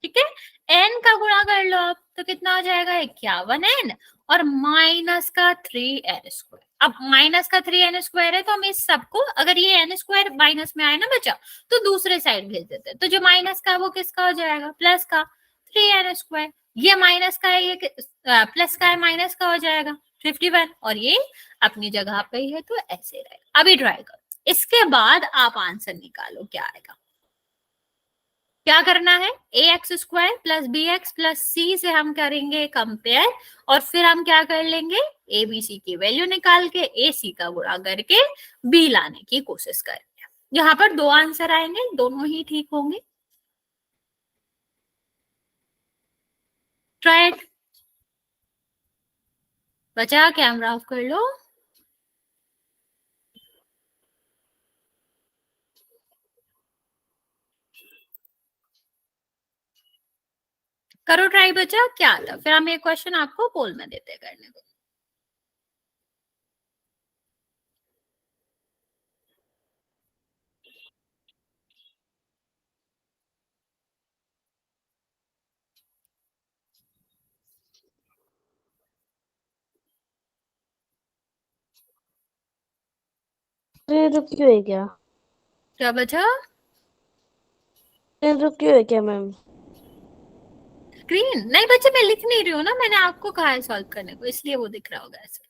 ठीक है, n का गुणा कर लो आप, तो कितना हो जाएगा 51n और माइनस का 3n स्क्वायर। अब माइनस का 3n स्क्वायर है तो हम इस सबको, अगर ये n स्क्वायर माइनस में आए ना बच्चा तो दूसरे साइड भेज देते हैं, तो जो माइनस का है वो किसका हो जाएगा, प्लस का 3n स्क्वायर। ये माइनस का है, ये प्लस का है, माइनस का हो जाएगा 51, और ये अपनी जगह पे ही है, तो ऐसे रहेगा। अभी ट्राई करो, इसके बाद आप आंसर निकालो क्या आएगा। क्या करना है, a x square plus b x plus c से हम करेंगे कंपेयर, और फिर हम क्या कर लेंगे ए बी सी की वैल्यू निकाल के ए सी का गुणा करके बी लाने की कोशिश करेंगे। यहाँ पर दो आंसर आएंगे, दोनों ही ठीक होंगे। ट्राई इट, बचा कैमरा ऑफ कर लो। करो ट्राई बचा, क्या आता फिर हम एक क्वेश्चन आपको पोल में देते करने को। ट्रेन रुकी हुई है क्या? क्या बचा, ट्रेन रुकी हुई है क्या मैम? स्क्रीन नहीं बच्चे, मैं लिख नहीं रही हूँ ना, मैंने आपको कहा है सॉल्व करने को, इसलिए वो दिख रहा होगा ऐसे।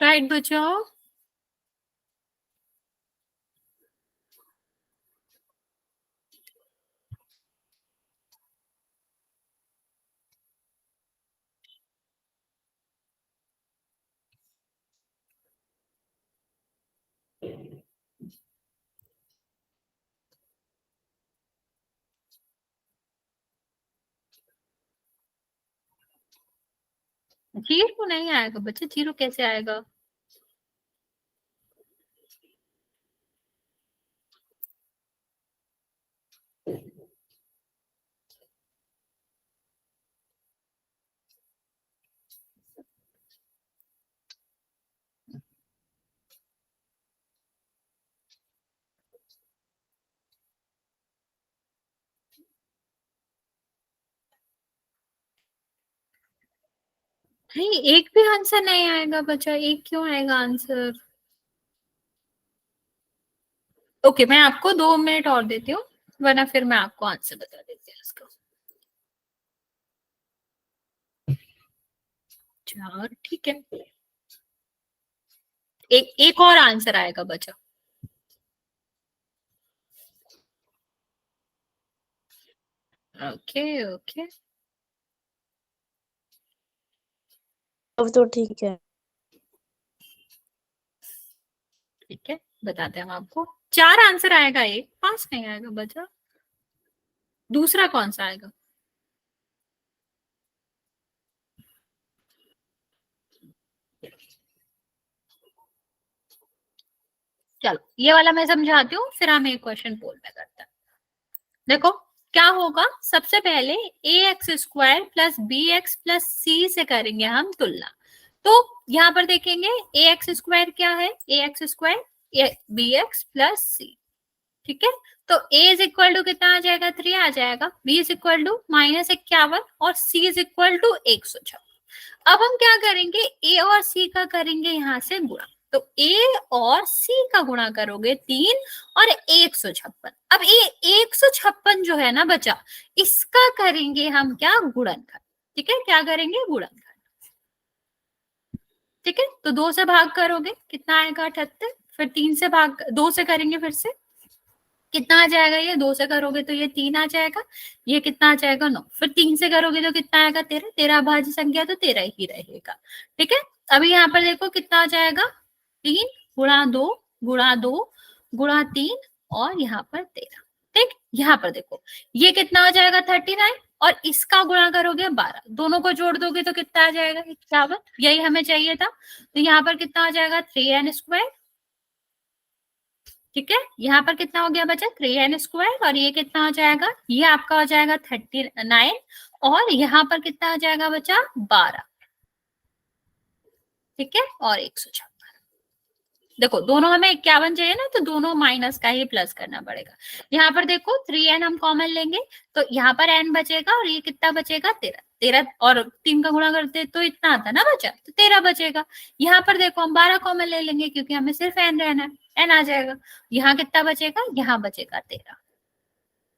राइट बच्चों। जीरो नहीं आएगा बच्चे, जीरो कैसे आएगा? नहीं, एक भी आंसर नहीं आएगा बच्चा, एक क्यों आएगा आंसर? ओके, मैं आपको 2 मिनट और देती हूँ, वरना फिर मैं आपको आंसर बता देती हूँ इसका। 4, ठीक है। एक और आंसर आएगा बच्चा। ओके ओके, अब तो ठीक है। ठीक है, बताते हैं हम आपको। 4 आंसर आएगा, एक 5 नहीं आएगा बच्चा। दूसरा कौन सा आएगा? चलो ये वाला मैं समझाती हूँ, फिर हम एक क्वेश्चन पोल में करते हैं। देखो क्या होगा, सबसे पहले a x square plus b x plus c से करेंगे हम तुलना। तो यहाँ पर देखेंगे ए एक्स स्क्वायर क्या है, a x square b x plus c, ठीक है। तो a इज इक्वल टू कितना आ जाएगा, 3 आ जाएगा, b इज इक्वल टू -51 और c इज इक्वल टू 156। अब हम क्या करेंगे, a और c का करेंगे यहाँ से गुणा। तो a और c का गुणा करोगे 3 और 156। अब ये 156 जो है ना बच्चा, इसका करेंगे हम क्या, गुणनखंड। ठीक है, क्या करेंगे, गुणनखंड। ठीक है, तो 2 से भाग करोगे कितना आएगा, 78। फिर 3 से भाग, 2 से करेंगे फिर से, कितना आ जाएगा, ये 2 से करोगे तो ये 3 आ जाएगा, ये कितना आ जाएगा, 9। फिर 3 से करोगे तो कितना आएगा, 13। 13 अभाज्य संख्या तो 13 ही रहेगा। ठीक है, अभी यहाँ पर देखो कितना आ जाएगा, 3 गुणा 2 गुणा 2 गुणा 3 और यहाँ पर 13। ठीक, यहाँ पर देखो ये कितना आ जाएगा, 39 और इसका गुणा करोगे 12, दोनों को जोड़ दोगे तो कितना आ जाएगा, 51। यही हमें चाहिए था। तो यहाँ पर कितना आ जाएगा, 3n²। ठीक है, यहाँ पर कितना हो गया बच्चा, 3n² और ये कितना हो जाएगा, ये आपका हो जाएगा 39 और यहाँ पर कितना हो जाएगा बच्चा, 12। ठीक है, और 156। देखो दोनों हमें 51 चाहिए ना, तो दोनों माइनस का ही प्लस करना पड़ेगा। यहाँ पर देखो 3n हम कॉमन लेंगे तो यहाँ पर n बचेगा और ये कितना बचेगा, 13। 13 और 3 का गुणा करते तो इतना आता ना बचा, तो 13 बचेगा। यहाँ पर देखो हम 12 कॉमन ले लेंगे क्योंकि हमें सिर्फ n रहना है, n आ जाएगा। यहाँ कितना बचेगा, यहाँ बचेगा 13।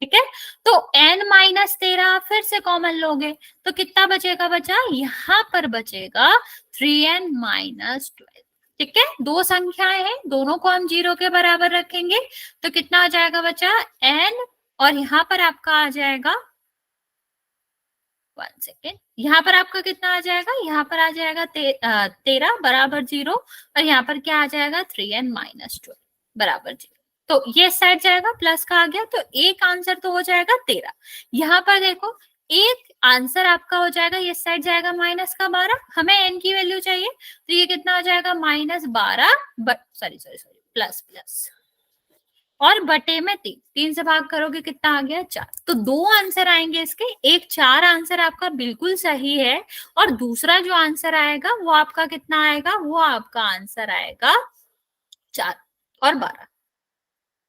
ठीक है, तो n-13 फिर से कॉमन लोगे तो कितना बचेगा बचा, यहाँ पर बचेगा 3n-12। ठीक है, दो संख्याएं हैं, दोनों को हम 0 के बराबर रखेंगे तो कितना आ जाएगा बचा, n और यहाँ पर आपका आ जाएगा 1 सेकेंड, यहाँ पर आपका कितना आ जाएगा, यहाँ पर आ जाएगा 13 बराबर 0 और यहाँ पर क्या आ जाएगा, 3n-12 बराबर 0। तो ये सेट जाएगा, प्लस का आ गया, तो एक आंसर तो हो जाएगा 13। यहाँ पर देखो एक आंसर आपका हो जाएगा, ये सेट जाएगा माइनस का 12, हमें n की वैल्यू चाहिए तो ये कितना हो जाएगा, -12 sorry sorry sorry plus plus और बटे में 3, 3 से भाग करोगे कितना आ गया, 4। तो 2 आंसर आएंगे इसके, एक 4 आंसर आपका बिल्कुल सही है और दूसरा जो आंसर आएगा वो आपका कितना आएगा, वो आपका आंसर आएगा 4 और 12,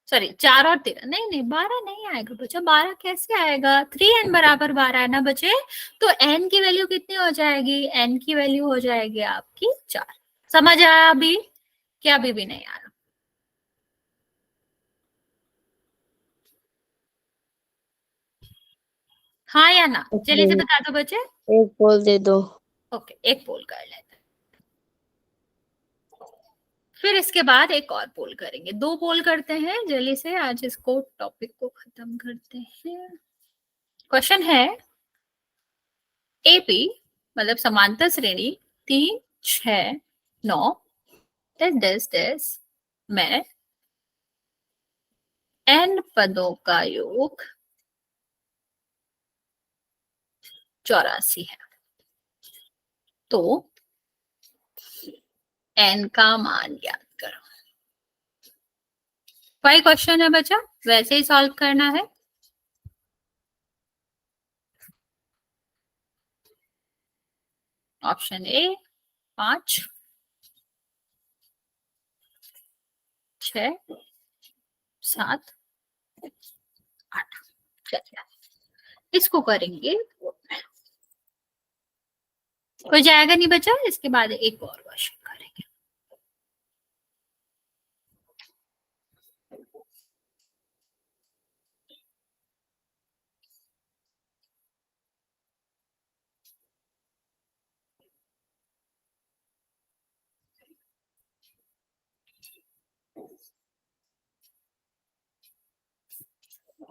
सॉरी 4 और 13, नहीं नहीं 12 नहीं आएगा बच्चा, 12 कैसे आएगा, 3n बराबर 12 है ना बच्चे। तो n की वैल्यू कितनी हो जाएगी, n की वैल्यू हो जाएगी आपकी 4। समझ आया अभी, क्या अभी भी नहीं आया? हाँ या ना, जल्दी से बता दो बच्चे। एक बोल दे दो। ओके, एक पोल कर लेते हैं। फिर इसके बाद एक और पोल करेंगे, 2 पोल करते हैं जल्दी से, आज इसको टॉपिक को खत्म करते हैं। क्वेश्चन है एपी मतलब समांतर श्रेणी 3, 6, 9, 10 में n पदों का योग 84 है, तो n का मान याद करो। वही क्वेश्चन है बच्चा, वैसे ही सॉल्व करना है। Option A 5, 6, 7, 8। चलिए इसको करेंगे, कोई जाएगा नहीं बच्चा। इसके बाद एक और क्वेश्चन करेंगे।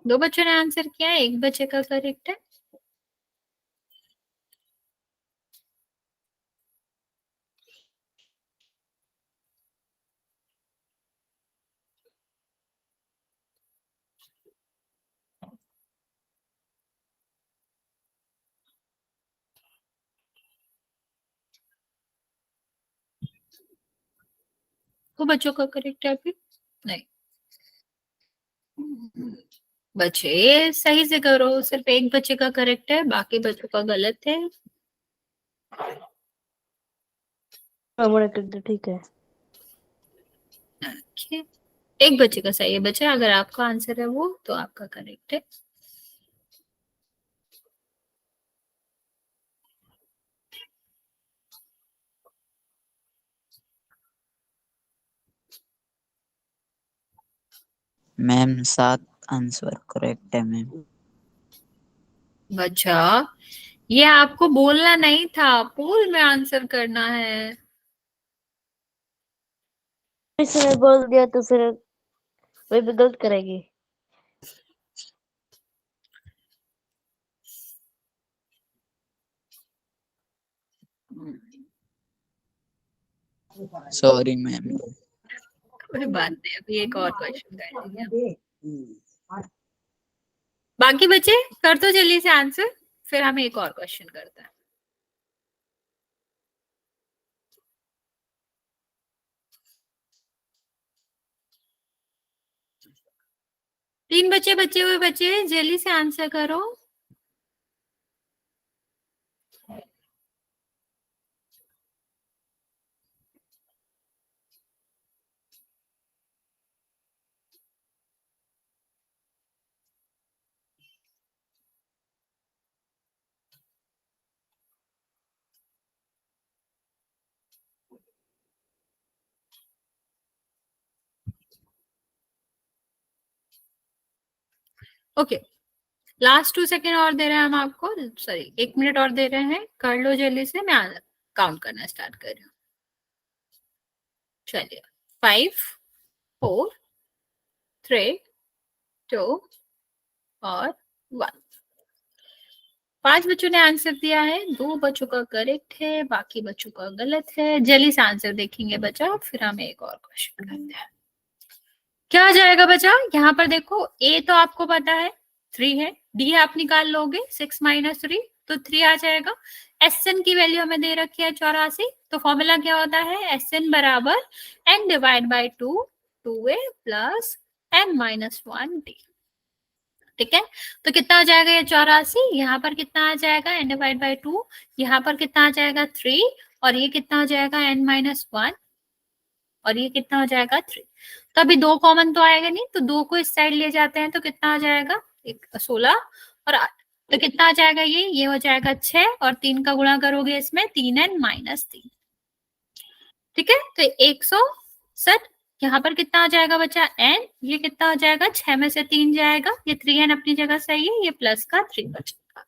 दो बच्चों ने आंसर किया, एक बच्चे का करेक्ट है। तो बच्चों का करेक्ट है अभी नहीं। बच्चे सही से करो, सिर्फ एक बच्चे का करेक्ट है, बाकी बच्चों का गलत है। हमारा ठीक है। Okay. एक बच्चे का सही है बच्चा, अगर आपका आंसर है वो तो आपका करेक्ट है। मैम 7 आंसर करेक्ट है मैम। बच्चा ये आपको बोलना नहीं था, पोल में आंसर करना है। इसने बोल दिया तो फिर वही भी गलत करेगी। Sorry ma'am. कोई बात नहीं, अभी एक और क्वेश्चन करेंगे। बाकी बच्चे कर दो जल्दी से आंसर, फिर हम एक और क्वेश्चन करते हैं। तीन बच्चे बचे हुए, बच्चे जल्दी से आंसर करो। ओके लास्ट 2 सेकेंड और दे रहे हैं हम आपको, सॉरी 1 मिनट और दे रहे हैं, कर लो जल्दी से, मैं काउंट करना स्टार्ट कर रही हूँ। चलिए 5, 4, 3, 2 और 1। 5 बच्चों ने आंसर दिया है, 2 बच्चों का करेक्ट है, बाकी बच्चों का गलत है। जल्दी से आंसर देखेंगे बच्चा, फिर हम एक और क्वेश्चन करते हैं। क्या आ जाएगा बच्चा, यहाँ पर देखो ए तो आपको पता है 3 है, डी आप निकाल लोगे 6 - 3 तो 3 आ जाएगा। एस एन की वैल्यू हमें दे रखी है 84, तो फॉर्मूला क्या होता है, एस एन बराबर n divide by 2 2a plus n - 1 d. ठीक है, तो कितना आ जाएगा ये 84, यहाँ पर कितना आ जाएगा n डिवाइड बाई 2, यहाँ पर कितना आ जाएगा 3, और ये कितना हो जाएगा n - 1, और ये कितना हो जाएगा 3। तो अभी 2 कॉमन तो आएगा नहीं, तो 2 को इस साइड ले जाते हैं तो कितना आ जाएगा 16 और 8, तो कितना आ जाएगा ये हो जाएगा 6, और 3 का गुणा करोगे इसमें 3n - 3। ठीक है, तो 160, यहाँ पर कितना आ जाएगा बच्चा n, ये कितना हो जाएगा 6 में से 3 जाएगा, ये 3n अपनी जगह सही है, ये प्लस का 3 बचेगा।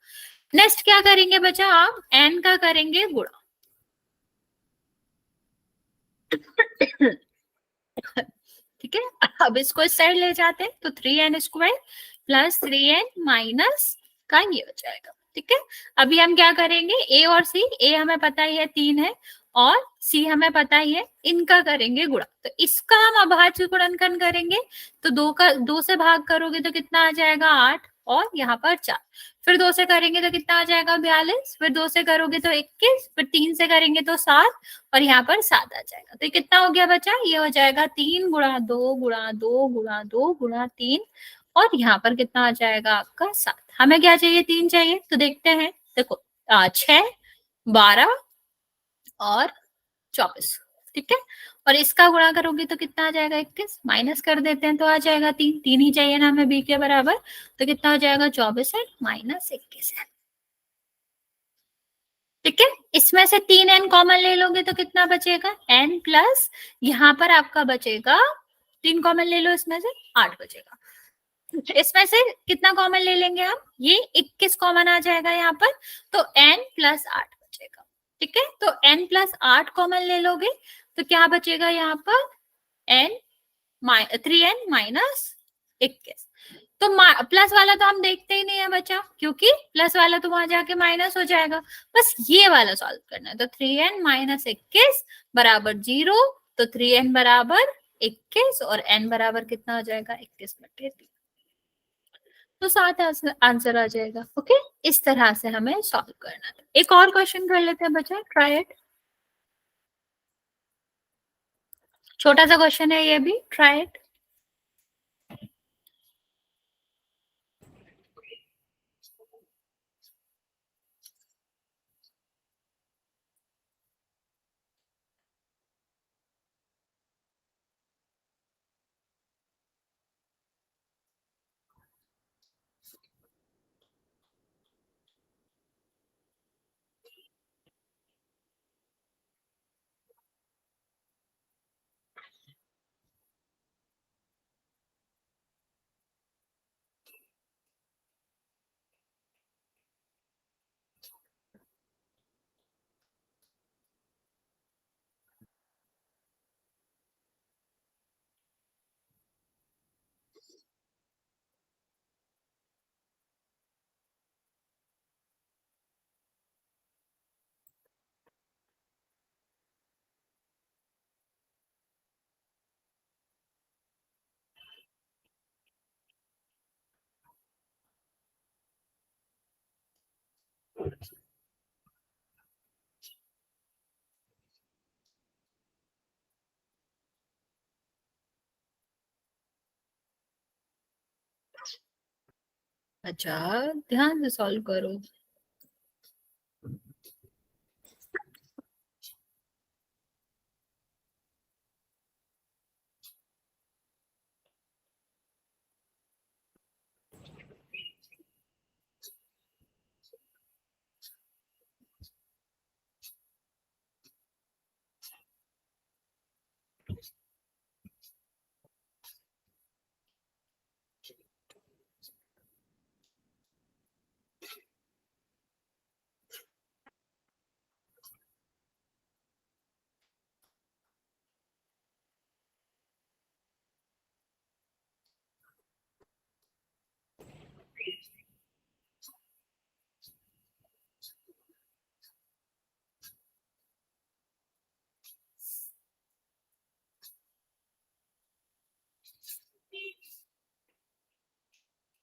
नेक्स्ट क्या करेंगे बच्चा, आप n का करेंगे गुणा। ठीक है, अब इसको इस साइड ले जाते हैं तो 3n² प्लस 3n माइनस का ये हो जाएगा। ठीक है, अभी हम क्या करेंगे, ए और सी, ए हमें पता ही है 3 है और सी हमें पता ही है, इनका करेंगे गुणा। तो इसका हम अभाज्य गुणनखंड करेंगे, तो 2 से भाग करोगे तो कितना आ जाएगा 8 और यहाँ पर 4, फिर 2 से करेंगे तो कितना आ जाएगा 42, फिर 2 से करोगे तो 21, फिर 3 से करेंगे तो 7 और यहाँ पर 7 आ जाएगा। तो ये कितना हो गया बच्चा, ये हो जाएगा 3 गुणा 2 गुणा 2 गुणा 2 गुणा 3 और यहाँ पर कितना आ जाएगा आपका 7। हमें क्या चाहिए, 3 चाहिए, तो देखते हैं। देखो 6, 12 और 24। ठीक है, और इसका गुणा करोगे तो कितना आ जाएगा 21, माइनस कर देते हैं तो आ जाएगा 3, 3 ही चाहिए ना हमें बी के बराबर, तो कितना हो जाएगा 24 है माइनस 21 है। ठीक है, इसमें से 3n कॉमन ले लोगे तो कितना बचेगा n प्लस, यहाँ पर आपका बचेगा 3 कॉमन ले लो, इसमें से 8 बचेगा। इसमें से कितना कॉमन ले लेंगे हम, ये 21 कॉमन आ जाएगा यहाँ पर, तो n प्लस 8 बचेगा। ठीक है, तो n प्लस 8 कॉमन ले लोगे तो क्या बचेगा यहाँ पर n 3n माइनस 21। तो प्लस वाला तो हम देखते ही नहीं है बच्चा, क्योंकि प्लस वाला तो वहां जाके माइनस हो जाएगा, बस ये वाला सॉल्व करना है। तो 3n माइनस 21 बराबर 0, तो 3n बराबर 21 और n बराबर कितना हो जाएगा 21/3, तो 7 आंसर आ जाएगा। ओके, इस तरह से हमें सॉल्व करना है। एक और क्वेश्चन कर लेते हैं बच्चा, ट्राई इट। छोटा सा क्वेश्चन है ये भी, ट्राई इट। अच्छा, ध्यान से सॉल्व करो।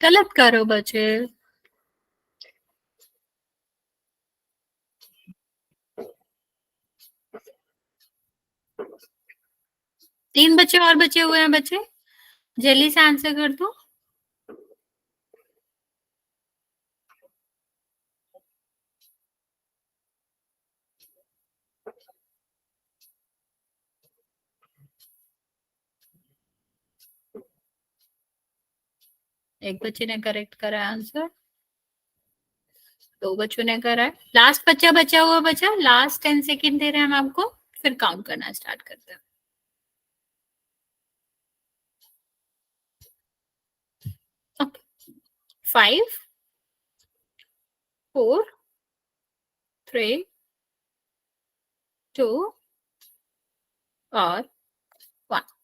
गलत करो बच्चे, तीन बच्चे और बचे हुए हैं बच्चे, जल्दी से आंसर कर दो। एक बच्चे ने करेक्ट करा आंसर, 2 बच्चों ने करा है, लास्ट बच्चा बचा हुआ बचा, लास्ट 10 सेकेंड दे रहे हैं हम आपको, फिर काउंट करना स्टार्ट करते हैं। ओके, 5 4 3 2 और 1।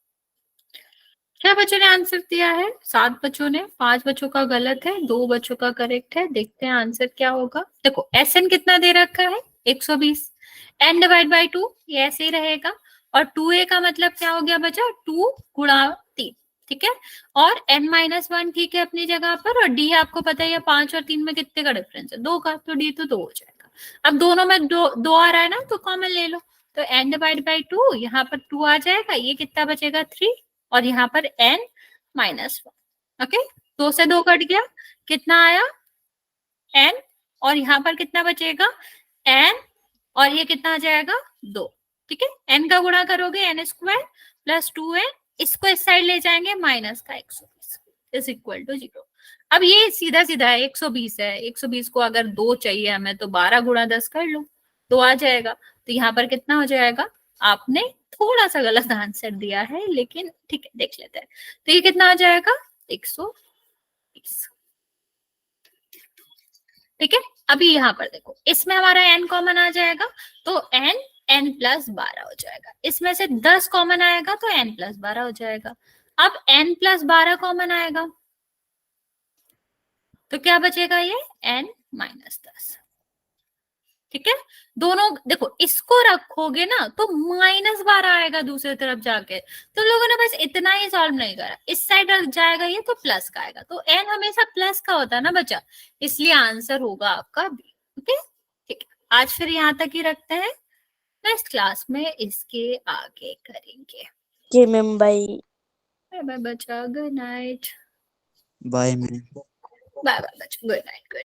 क्या बच्चों ने आंसर दिया है? 7 बच्चों ने, 5 बच्चों का गलत है, 2 बच्चों का करेक्ट है। देखते हैं आंसर क्या होगा। देखो SN कितना दे रखा है? 120। n डिवाइड बाई 2 ये ऐसे ही रहेगा। और 2a का मतलब क्या हो गया बच्चा? 2 गुणा 3। ठीक है। और n-1 ठीक है अपनी जगह पर। और d आपको पता है 5 और 3 में कितने का डिफरेंस है? 2 का। तो d तो 2 हो जाएगा। अब दोनों में दो आ रहा है ना, तो कॉमन ले लो। तो n डिवाइड बाई 2, यहाँ पर 2 आ जाएगा, ये कितना बचेगा? 3। और यहाँ पर n-1। ओके, 2 से 2 कट गया, कितना आया? n। और यहाँ पर कितना बचेगा? n। और ये कितना आ जाएगा? 2। ठीक है। n का गुणा करोगे n² प्लस 2n, इसको इस साइड ले जाएंगे, माइनस का 120 इज इक्वल टू 0। अब ये सीधा सीधा है, 120 है। 120 को अगर 2 चाहिए हमें, तो 12 गुणा 10 कर लो, 2 आ जाएगा। तो यहाँ पर कितना हो जाएगा? आपने थोड़ा सा गलत आंसर दिया है, लेकिन ठीक है, देख लेते हैं। तो ये कितना आ जाएगा? 120। ठीक है। अभी यहाँ पर देखो, इसमें हमारा n कॉमन आ जाएगा, तो n+12 हो जाएगा। इसमें से 10 कॉमन आएगा, तो n+12 हो जाएगा। अब n+12 कॉमन आएगा, तो क्या बचेगा? ये n-10। ठीक है। दोनों देखो, इसको रखोगे ना तो -12 आएगा दूसरी तरफ जाके। तो लोगों ने बस इतना ही सॉल्व नहीं करा, इस साइड रख जाएगा ये, तो प्लस का आएगा। तो n हमेशा प्लस का होता है ना बच्चा, इसलिए आंसर होगा आपका बी। ओके, ठीक है। आज फिर यहाँ तक ही रखते हैं, नेक्स्ट क्लास में इसके आगे करेंगे। जी मैम, बाय। बाय बाय बच्चा, good night. Bye ma'am. Bye bye बच्चा, गुड नाइट।